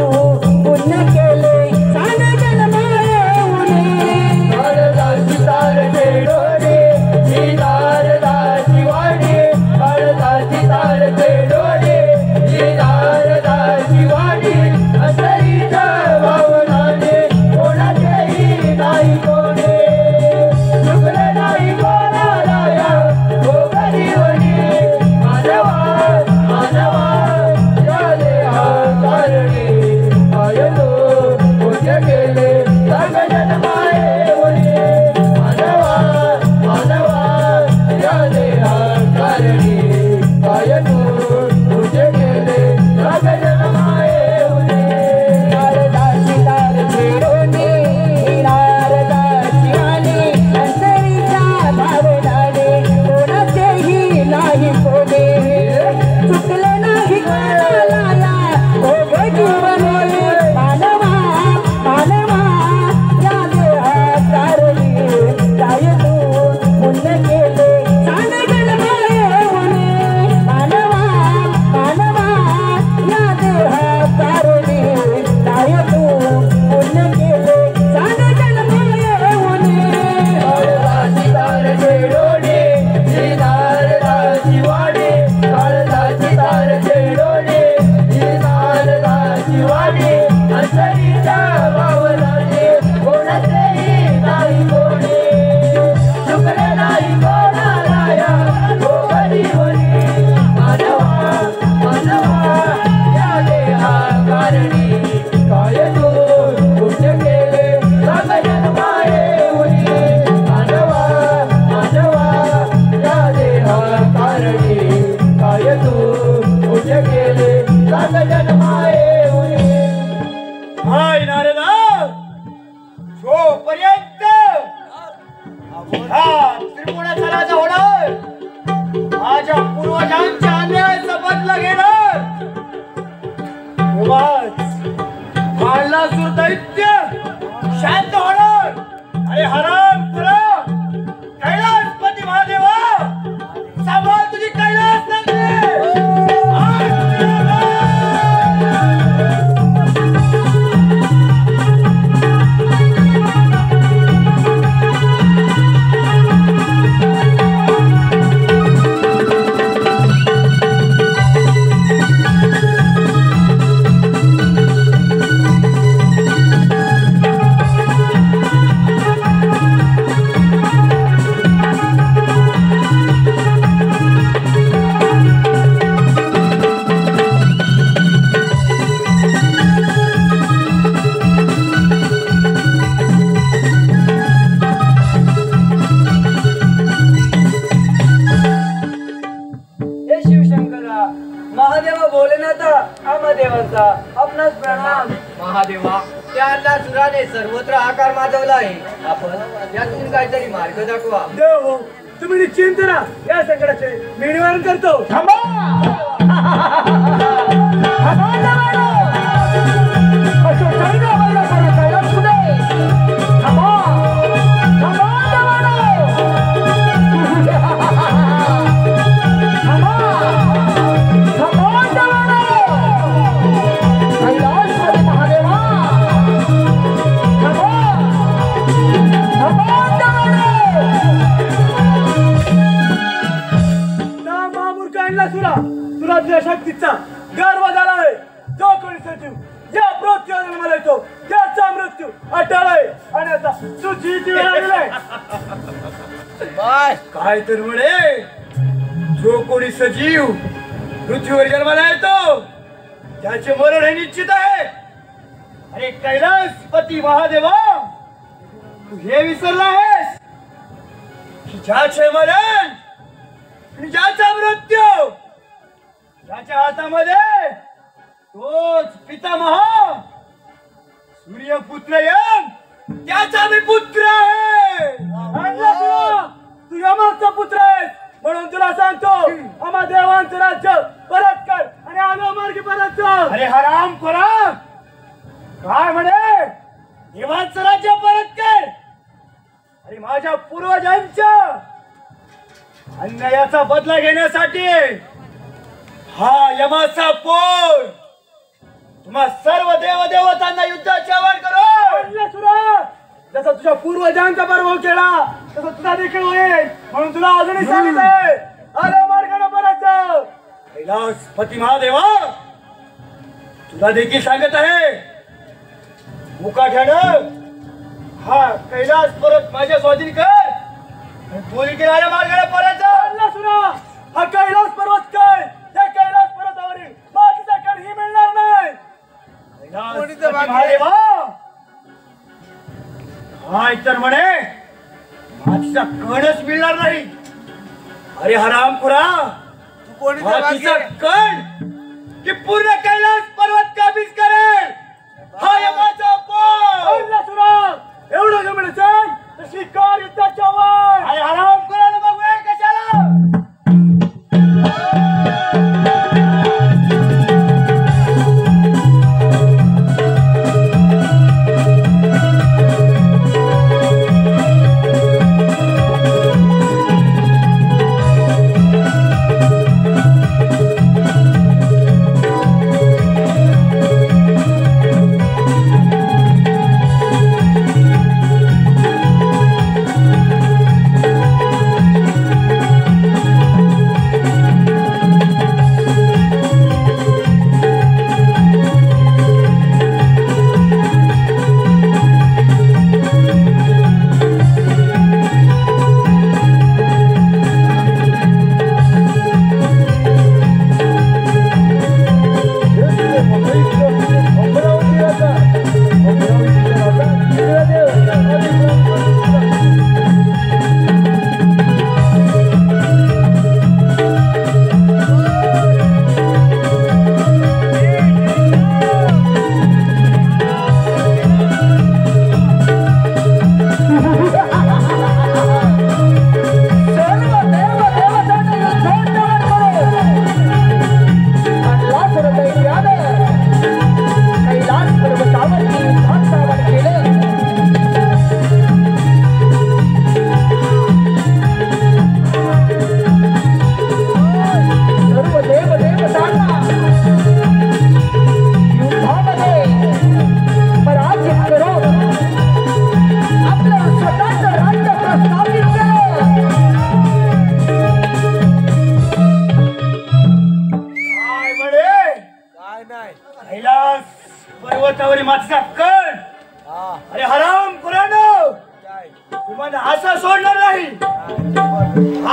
पुण्य केले सांग जन्माला येऊनी काळजाची तार छेडोनी ही नारदाची वाणी काळजाची तार छेडोनी ही नारदाची वाणी अंतरीच्या भावनाने कोणाचेही नाही कोणी चुकले नाही कोणाला या भोगजीवनी मानवा मानवा या देहा कारणी काय तू पुण्य केले सांग जन्माला येऊनी मानवा मानवा या देहा कारणी काय तू पुण्य केले सांग जन्माला येऊनी नारदाची तार छेडूनी ही नारदाची वाणी अंतरीच्या भावनाने कोणाचेही नाही कोणी चुकले नाही कोणाला या भोग जीवनी मानवा मानवा या देहा कारणी काय तू पुण्य केले सांग जन्माला येऊनी मानवा मानवा या देहा कारणी काय तू पुण्य केले सांग जन्माला येऊनी काळजाची तार छेडोनी ही नारदाची वाणी काळजाची तार छेडोनी ही नारदाची वाणी अंतरीच्या भावनाने कोणाचेही नाही कोणी चुकले नाही कोणाला या भोगजीवनी मानवा मानवा या देहा कारणी काय तू पुण्य केले सांग जन्माला येऊनी मानवा मानवा या देहा कारणी काय तू पुण्य केले सांग जन्माला येऊनी. हाय नारदा जोपर्यंत हा त्रिपुराचा राजा होणार माझ्या पूर्वजांच्या अन्यायाचा बदला घेणार तेव्हाच काळासुर दैत्य शांत होणार. अरे हराम तुला कैलासपती महादेवा सांभाळ तुझी कैलास नगरी. आज तुझी महादेवांचा आपणास प्रणाम. महादेवा त्या अन्नासुराने सर्वत्र आकार माजवला आहे. आपण यातून काहीतरी मार्ग दाखवा. देव तुम्ही निश्चिंत राहा, या संकटाचे मी निवारण करतो. शक्तीचा गर्व झाला आहे. जो कोणी सजीव या पृथ्वीवर मला येतो त्या त्याचा मृत्यू अटळ आहे आणि आता तुझी ती वेळ आलेली आहे. काय तर म्हणे जो कोणी सजीव पृथ्वीवर जन्माला येतो त्याचे मरण हे निश्चित आहे. अरे कैलासपती महादेवा, तू हे विसरला आहेस की ज्याचे मरण आणि ज्याचा मृत्यू ज्याच्या हातामध्ये तोच पितामह सूर्यपुत्र यम त्याचा मी पुत्र आहे. तू यमाचा पुत्र आहेस म्हणून तुला सांगतो आम्हा देवांचं राज्य परत कर आणि आम्हा मार्गी परत कर. अरे हराम खोरा, काय म्हणे देवांचं राज्य परत कर? अरे माझ्या पूर्वजांच्या अन्यायाचा बदला घेण्यासाठी हा यमाचा पोर तुम्हा सर्व देवदेवतांना युद्धाची आवाहन करो. सुरा जसा तुझ्या पूर्वजांचा पराभव केला तसा तुझा देखील होईल म्हणून तुला अजूनही सांगत आहे आलो मार्गाने परत जा. कैलासपती महादेवा, तुला देखील सांगत आहे मुकाट्यानं हा कैलास परत माझ्या स्वाधीन कर आणि बोली केलेल्या मार्गाने परत जा. सुरा हा कैलास पर्वत काय त्या कैलास पर्वतावरील बाकीचा कणही मिळणार नाही. कैलासपती महादेवा, काय तर म्हणे मातीचा कणच मिळणार नाही. अरे हरामखोरा, मातीचा कण की पूर्ण कैलास पर्वत काबीज करेल हा यमाचा पोर. सुरा एवढं जमलं तर स्वीकार युद्धाच्या वर. अरे हरामखोरा बघूया कशाला. कैलास पर्वतावरील मातीचा कण. अरे हराम खुरानो, तुम्हाला असं सोडणार नाही.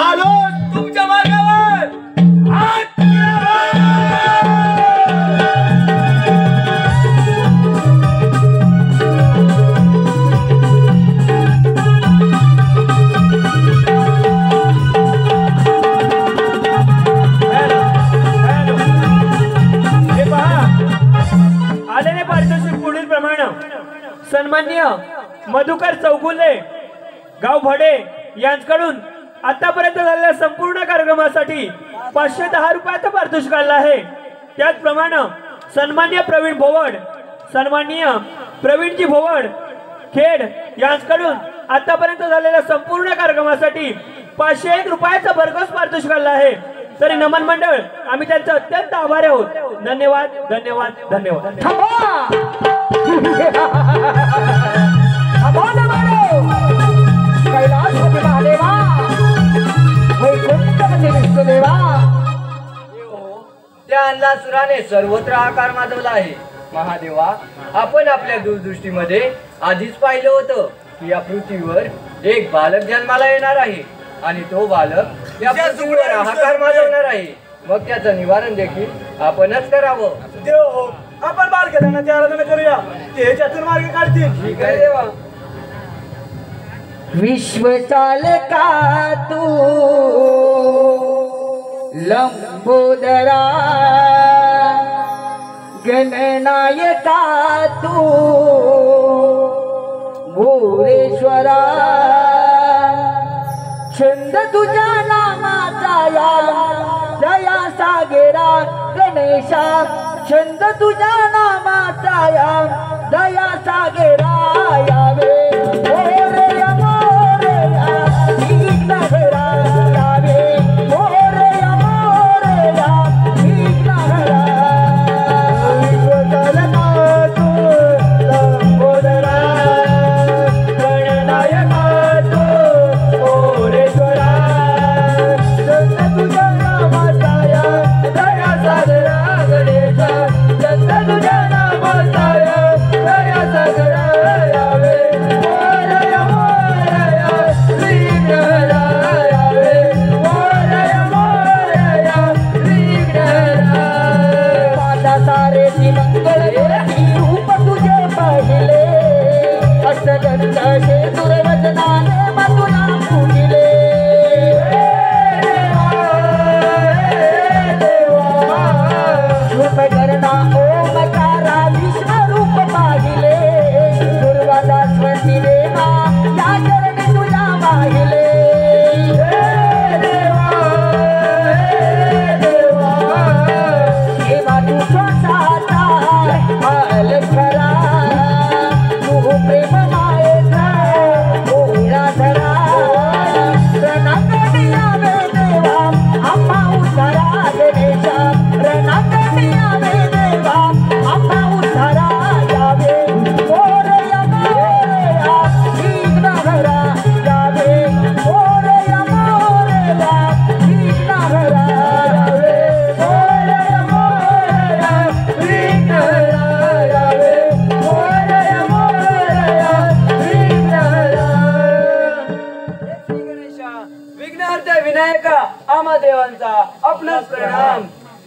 आलो तुमच्या मार्गावर. हात आलेले पारितोषिक पुढील प्रमाणे सन्माननीय मधुकर चौगुले गाव भडे यांच्याकडून आतापर्यंत झालेल्या संपूर्ण कार्यक्रमासाठी 510 रुपयाचं पारितोषिक आलं आहे. त्याचप्रमाणे सन्माननीय प्रवीण भोवड, सन्माननीय प्रवीणजी भोवड खेड यांच्याकडून आतापर्यंत झालेल्या संपूर्ण कार्यक्रमासाठी 501 रुपयाचं भरघोस पारितोषिक आलं आहे. तरी नमन मंडळ आम्ही त्यांचे अत्यंत आभारी आहोत. धन्यवाद धन्यवाद धन्यवाद. कैलासपती महादेवा, वैकुंठपती विष्णुदेवा, त्या अन्नासुराने सर्वत्र आकार माजवला आहे. महादेवा, आपण आपल्या दूरदृष्टीमध्ये आधीच पाहिलं होतं की या पृथ्वीवर एक बालक जन्माला येणार आहे आणि तो बालक या पृथ्वीवर हाहाकार माजवणार आहे. मग त्याचं निवारण देखील आपणच करावं. देव, आपण बालकेला आराधना करूया, ते चतुर्मार्ग काढतील. ठीक आहे देवा. विश्व चालका तू लंबोदरा, गणनायका तू भुवनेश्वरा, छंद तुझ्या नामाचा या दया सागरा गणेशा, छंद तुझ्या नामाचा या दया सागरा यावे. मोरया मोरया विघ्नहरा यावे, मोरया मोरया विघ्नहरा. विश्वचालका तू लंबोदरा, गणनायका तू भुवनेश्वरा, छंद तुझ्या नामाचा या दया सागरा गणेशा, छंद तुझ्या नामाचा या दया सागरा यावे. मोरया मोरया विघ्नहरा यावे, मोरया मोरया विघ्नहरा. माझा सारे मंगळमूर्ती रूप तुझे पाहिले, अष्टगंध दुर्वचनाने मधुरा फुटिले. रूपकर्णा ओमकारा विश्वरूप पाहिले, दुर्वादा स्मृती देवा या चरणी तुला वाहिले. देवा तू स्वतःचा हाल खरा, तू प्रेम मायेचा ओळा धरा. रणांगणी यावे देवा आम्हा उद्धारा गणेशा, रणांगणी यावे देवा आम्हा उद्धारा यावे. मोरया मोरया विघ्नहरा यावे, मोरया मोरया विघ्नहरा यावे, मोरया मोरया विघ्नहरा यावे, मोरया मोरया विघ्नहरा. श्री गणेशा, विघ्नहर्त्या विनायका आम्हा देवांचा आपणास प्रणाम.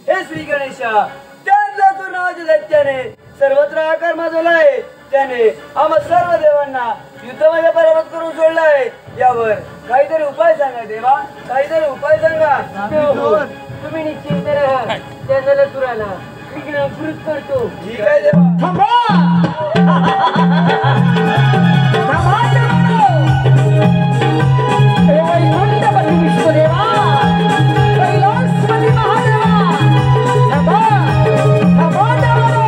हे श्री गणेशा, त्या नावाच्या दैत्याने सर्वत्र आकार माजवलाय, त्याने आम्हा सर्व देवांना युद्धामध्ये पराभूत करून सोडलाय. यावर काहीतरी उपाय सांगा देवा, काहीतरी उपाय सांगा. तुम्ही निश्चिंत राहा, त्या नलसुराला विघ्नकृत करतो. ठीक आहे देवा. थांबा, थांबा देवानो. हे वैकुंठपती विष्णुदेवा, कैलासपती महादेवा, थांबा, थांबा देवानो.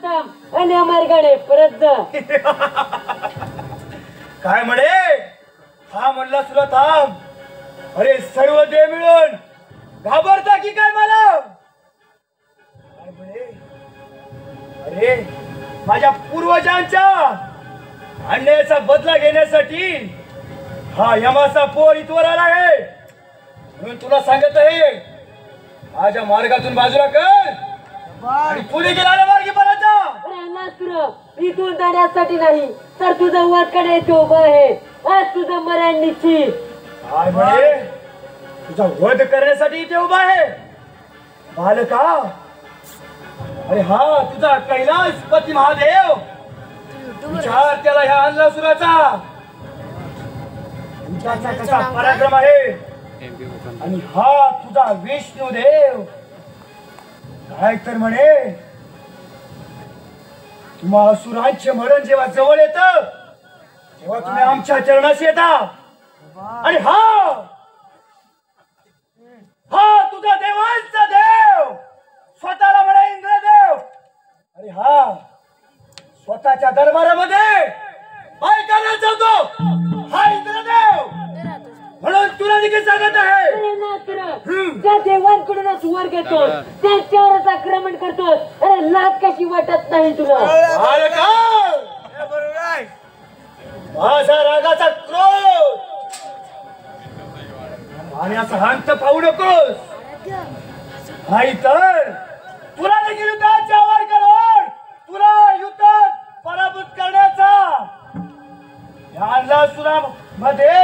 हे. आणि मार्गाने परत जा. काय म्हणे? हा म्हणला तुला थांब. अरे सर्व देव मिळून घाबरता की काय मला? काय म्हणे? अरे माझ्या पूर्वजांच्या अन्यायाचा बदला घेण्यासाठी हा यमाचा पोर इथवर आला आहे. म्हणून तुला सांगत आहे, माझ्या मार्गातून बाजूला कर आणि पुढे गेला मार्गी परत जा. इथून जाण्यासाठी नाही, तर तुझं वरकडे येतो उभं आहे. आज तुझं मरण निश्चित. काय म्हणे? तुझा वध करण्यासाठी इथे उभा आहे बालका? अरे हा तुझा कैलासपती महादेव. विचार त्याला ह्या अन्नासुराचा तुझ्याचा कसा पराक्रम आहे. आणि हा तुझा विष्णुदेव काय तर म्हणे, तुम्हा असुरांचे मरण जेव्हा जवळ येत तेव्हा तुम्ही आमच्या चरणाशी येता. आणि हा तुझा देवांचा देव स्वतःला म्हणे इंद्रदेव. अरे हा स्वतःच्या दरबारामध्ये बायकांना चालतो हा इंद्रदेव. म्हणून तुला देखील सांगत आहे, त्या देवांकडूनच वर घेतो, त्यांच्यावरच आक्रमण करतो. अरे लाज कशी वाटत नाही तुला? माझा रागाचा क्रोध आणि असा हांत पाहू नकोस, नाही तर तुला देखील युद्धाच्या वर करून तुला युद्धात पराभूत करण्याचा या अन्नासुरामध्ये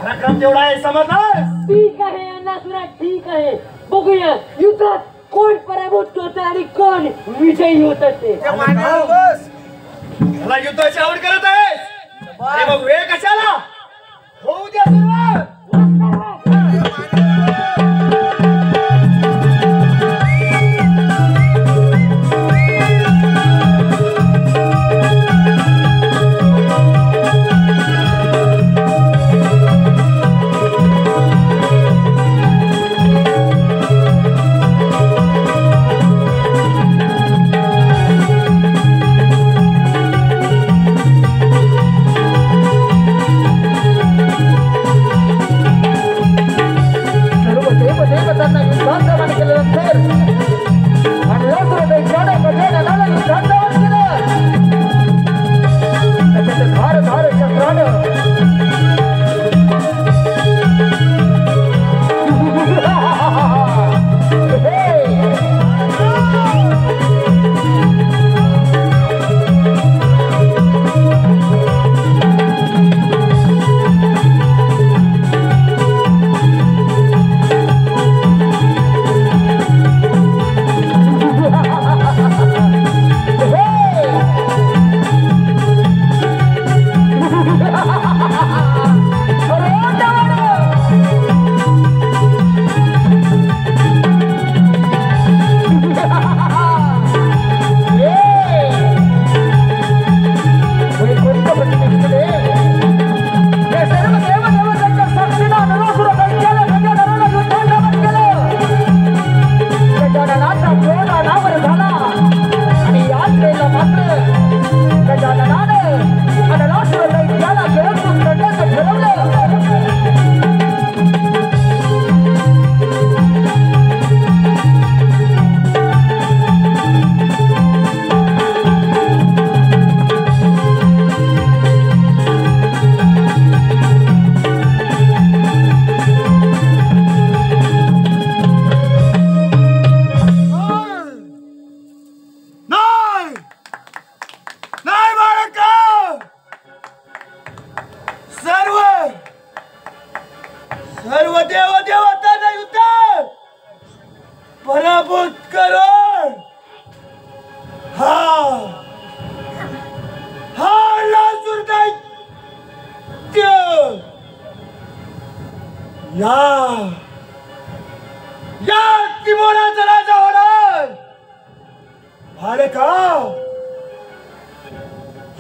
पराक्रम तेवढा आहे, समजलास? ठीक आहे अन्नासुरा, ठीक आहे. बघूया युद्धात कोण पराभूत होत आणि कोण विजयी होत ते. मला युद्धाची आवड करत आहेस? अरे मग वेळ कशाला? होऊ द्या सुरुवात. सर्व देव देवतांना युद्धात पराभूत करून हा लासूर दैत्य या त्रिभुवनाचा राजा होणार. बालका,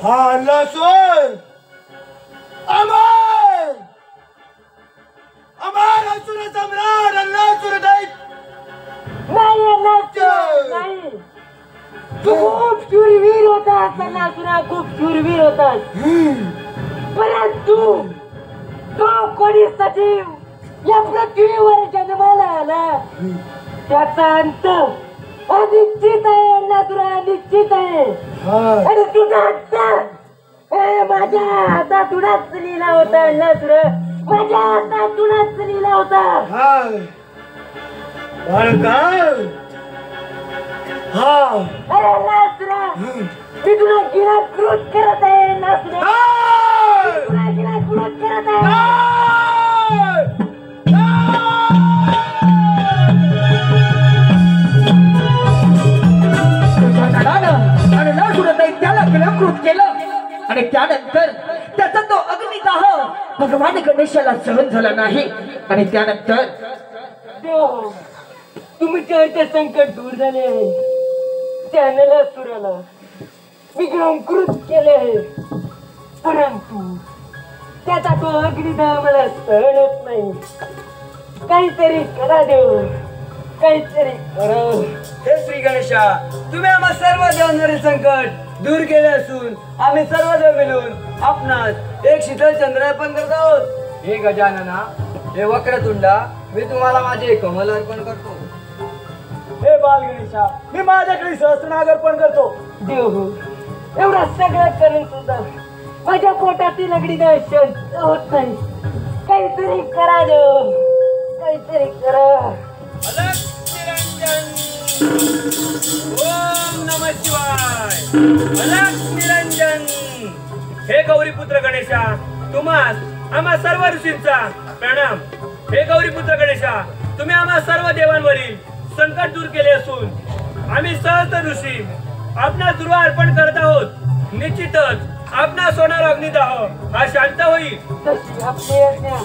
हा लासूर अमर असुर सम्राट अल्लासुर दैत्य नाही. तू खूप शूरवीर होतास अन्नासुरा, खूप शूरवीर होतास. परंतु तो कोणी सजीव या पृथ्वीवर जन्माला आला त्याचा अंत अनिश्चित आहे अन्नासुरा, अनिश्चित आहे. आणि तुझा अंत माझ्या हातातूनच लिहिला होता अन्नासुरा, माझ्या हातातूनच लिहिला होता. अरे नासरा, मी तुला गिळाकृत करत आहे नासरा, तुला गिळाकृत करत आहे. आणि नासुर दैत्याला गिळाकृत केलं आणि त्यानंतर त्याचा तो अग्निदाह भगवान गणेशाला सहन झाला नाही. आणि त्यानंतर देव, तुमच्या ते संकट दूर झाले आहे. त्याने नासुराला विग्रहकृत केले आहे, परंतु त्याचा तो अग्निदाह मला सहन होत नाही. काहीतरी करा देव, काहीतरी करा. हे श्री गणेशा, तुम्ही आम्हा सर्व देवांवरील संकट दूर केले असून आम्ही सर्वजण मिळून आपणास एक शीतल चंद्र अर्पण करत आहोत. हे गजानना, हे वक्रतुंडा, मी तुम्हाला माझे कमल अर्पण करतो. हे बाल गणेशा, मी माझ्याकडे सहस्त्रनाग अर्पण करतो. देव, एवढा सगळं करून सुद्धा माझ्या पोटातील लगडी शांत होत नाही. काहीतरी करा देव, काहीतरी करा. अलग निरंजन. ओम नमः शिवाय. अलग निरंजन. हे गौरीपुत्र गणेशा, तुम्हास आम्हा सर्व ऋषींचा प्रणाम. हे गौरीपुत्र गणेशा, तुम्ही आम्हा सर्व देवांवरील संकट दूर केले असून आम्ही सहस्त्र ऋषी आपणा दुर्वा अर्पण करत आहोत. निश्चितच आपणा सोनार अग्निदाह हा शांत होईल. तशी आपली आज्ञा.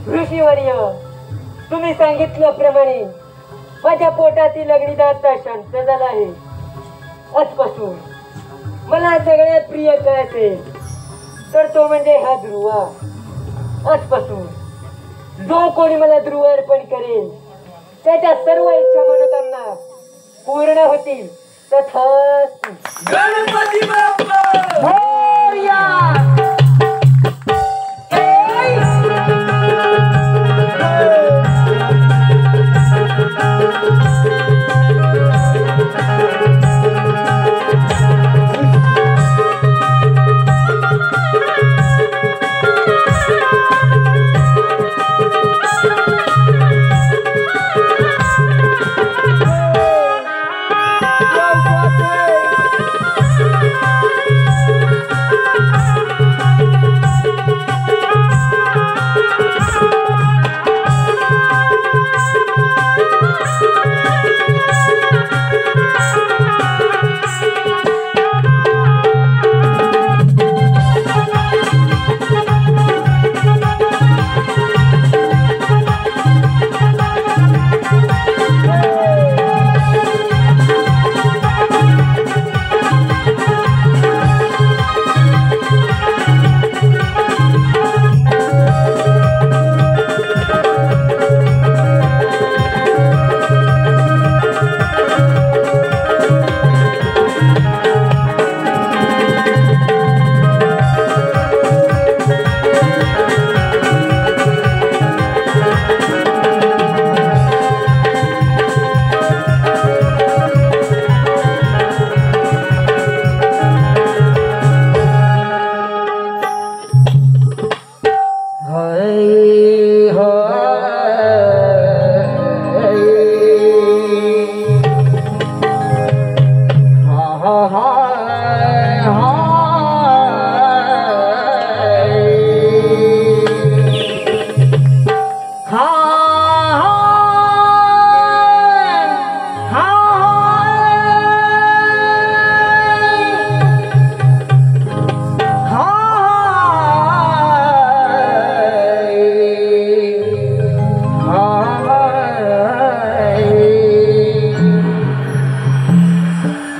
ऋषीवर्य, तुम्ही सांगितल्याप्रमाणे माझ्या पोटातील अग्निदाता शांत झाला आहे. आजपासून मला सगळ्यात प्रिय काय असेल तर तो म्हणजे हा ध्रुवा. आजपासून जो कोणी मला ध्रुव अर्पण करेल त्याच्या सर्व इच्छा मनोकामना पूर्ण होतील. तथास्तु. गणपती बाप्पा मोरया.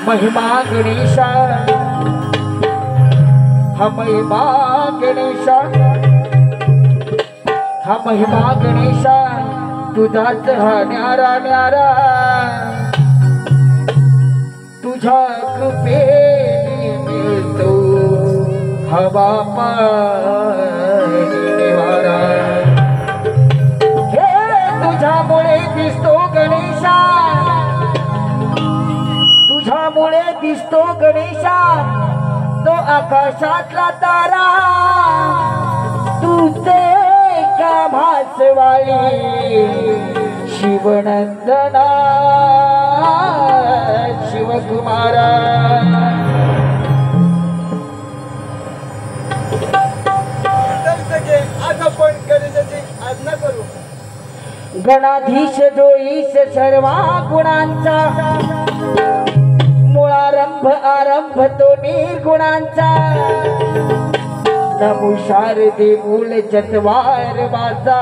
महिमा गणेशा, हा महिमा गणेशा, हा महिमा गणेशा, तुझाच हा न्यारा न्यारा, तुझ्या कृपेने मिळतो हवा पाणी निवारा. हे तुझ्यामुळे दिसतो गणेशा, तुझ्यामुळे दिसतो गणेशा, तो आकाशातला तारा, तुझे का भासवाळी शिवनंदना शिवकुमारा. आज आपण गणेशाची आज्ञा करू. गणाधीश जो ईश सर्वा गुणांचा, मूळारंभ आरंभ तो निर्गुणांचा, नमो शारदे मूल चत्वार वाचा,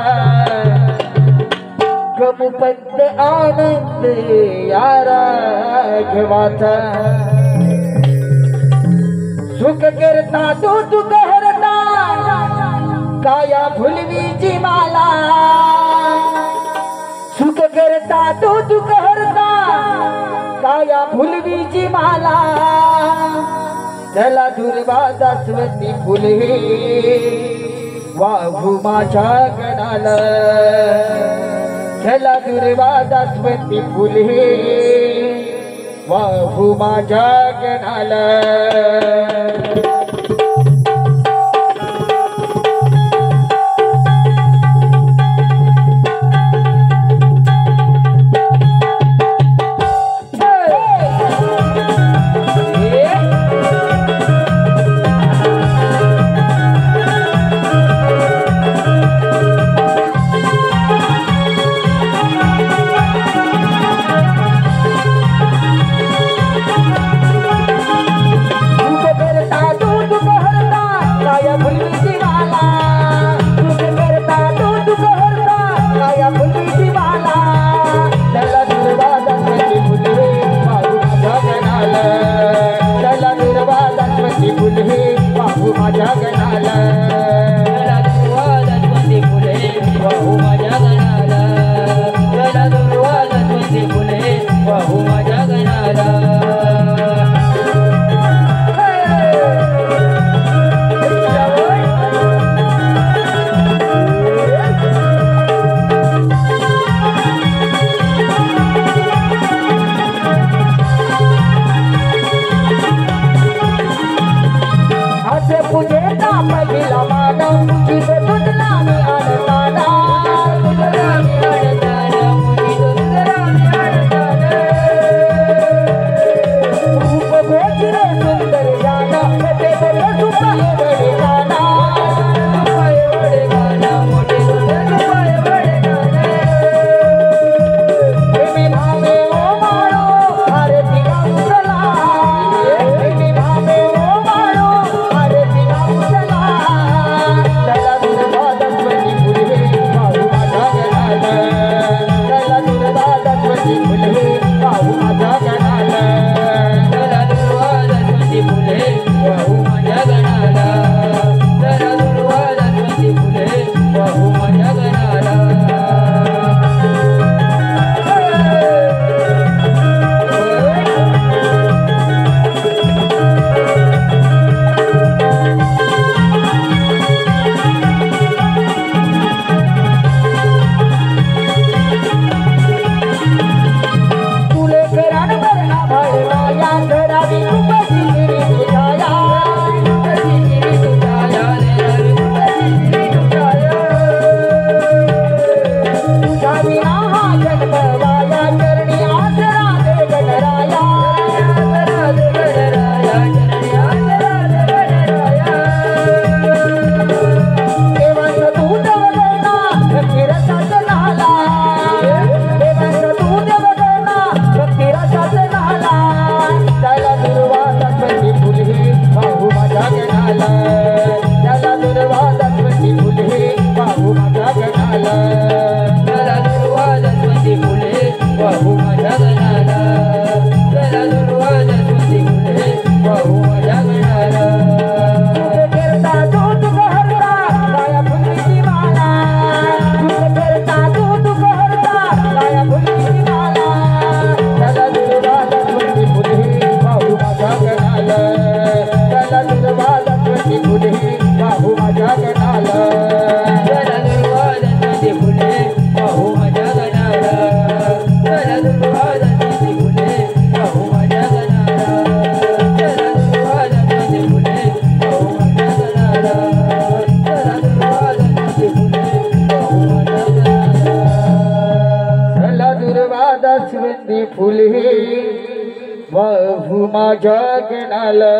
गमुपद आनंद यारा घेवाचा. सुख करता तो दुःख हरता, काया फुलवी जी माला, सुख करता तो दुःख हरता, काया फुलवी जी माला, त्याला दुर्वा दासवती फुले वाहू माझ्या गणाला त्याला दुर्वा दासवती फुले वाहू माझ्या गणाला फुले वाहू माझ्या गणाला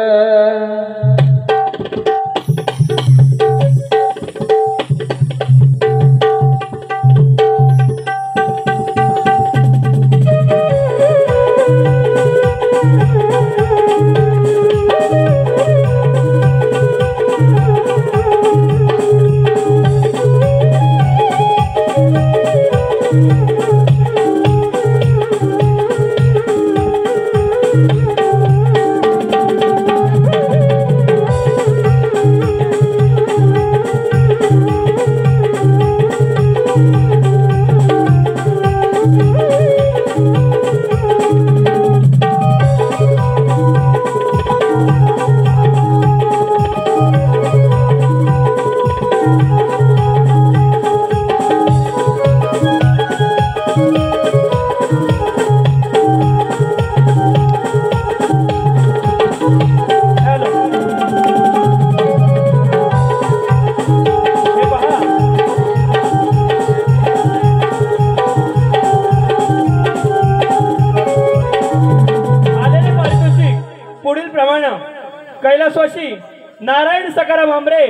कैलासवासी नारायण सकाराम आंबरे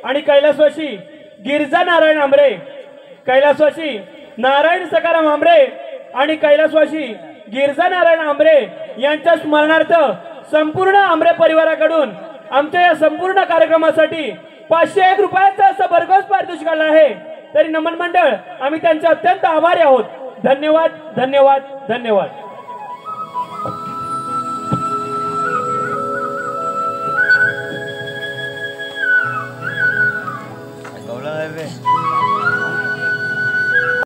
आणि कैलासवासी गिरजा नारायण आंबरे, कैलासवासी नारायण सकाराम आंबरे आणि कैलासवासी गिरजा नारायण आंबरे यांच्या स्मरणार्थ संपूर्ण आंबरे परिवाराकडून आमच्या या संपूर्ण कार्यक्रमासाठी 501 रुपयाचा असं भरघोस पारितोषिक आलं आहे. तरी नमन मंडळ आम्ही त्यांचे अत्यंत आभारी आहोत. धन्यवाद, धन्यवाद, धन्यवाद.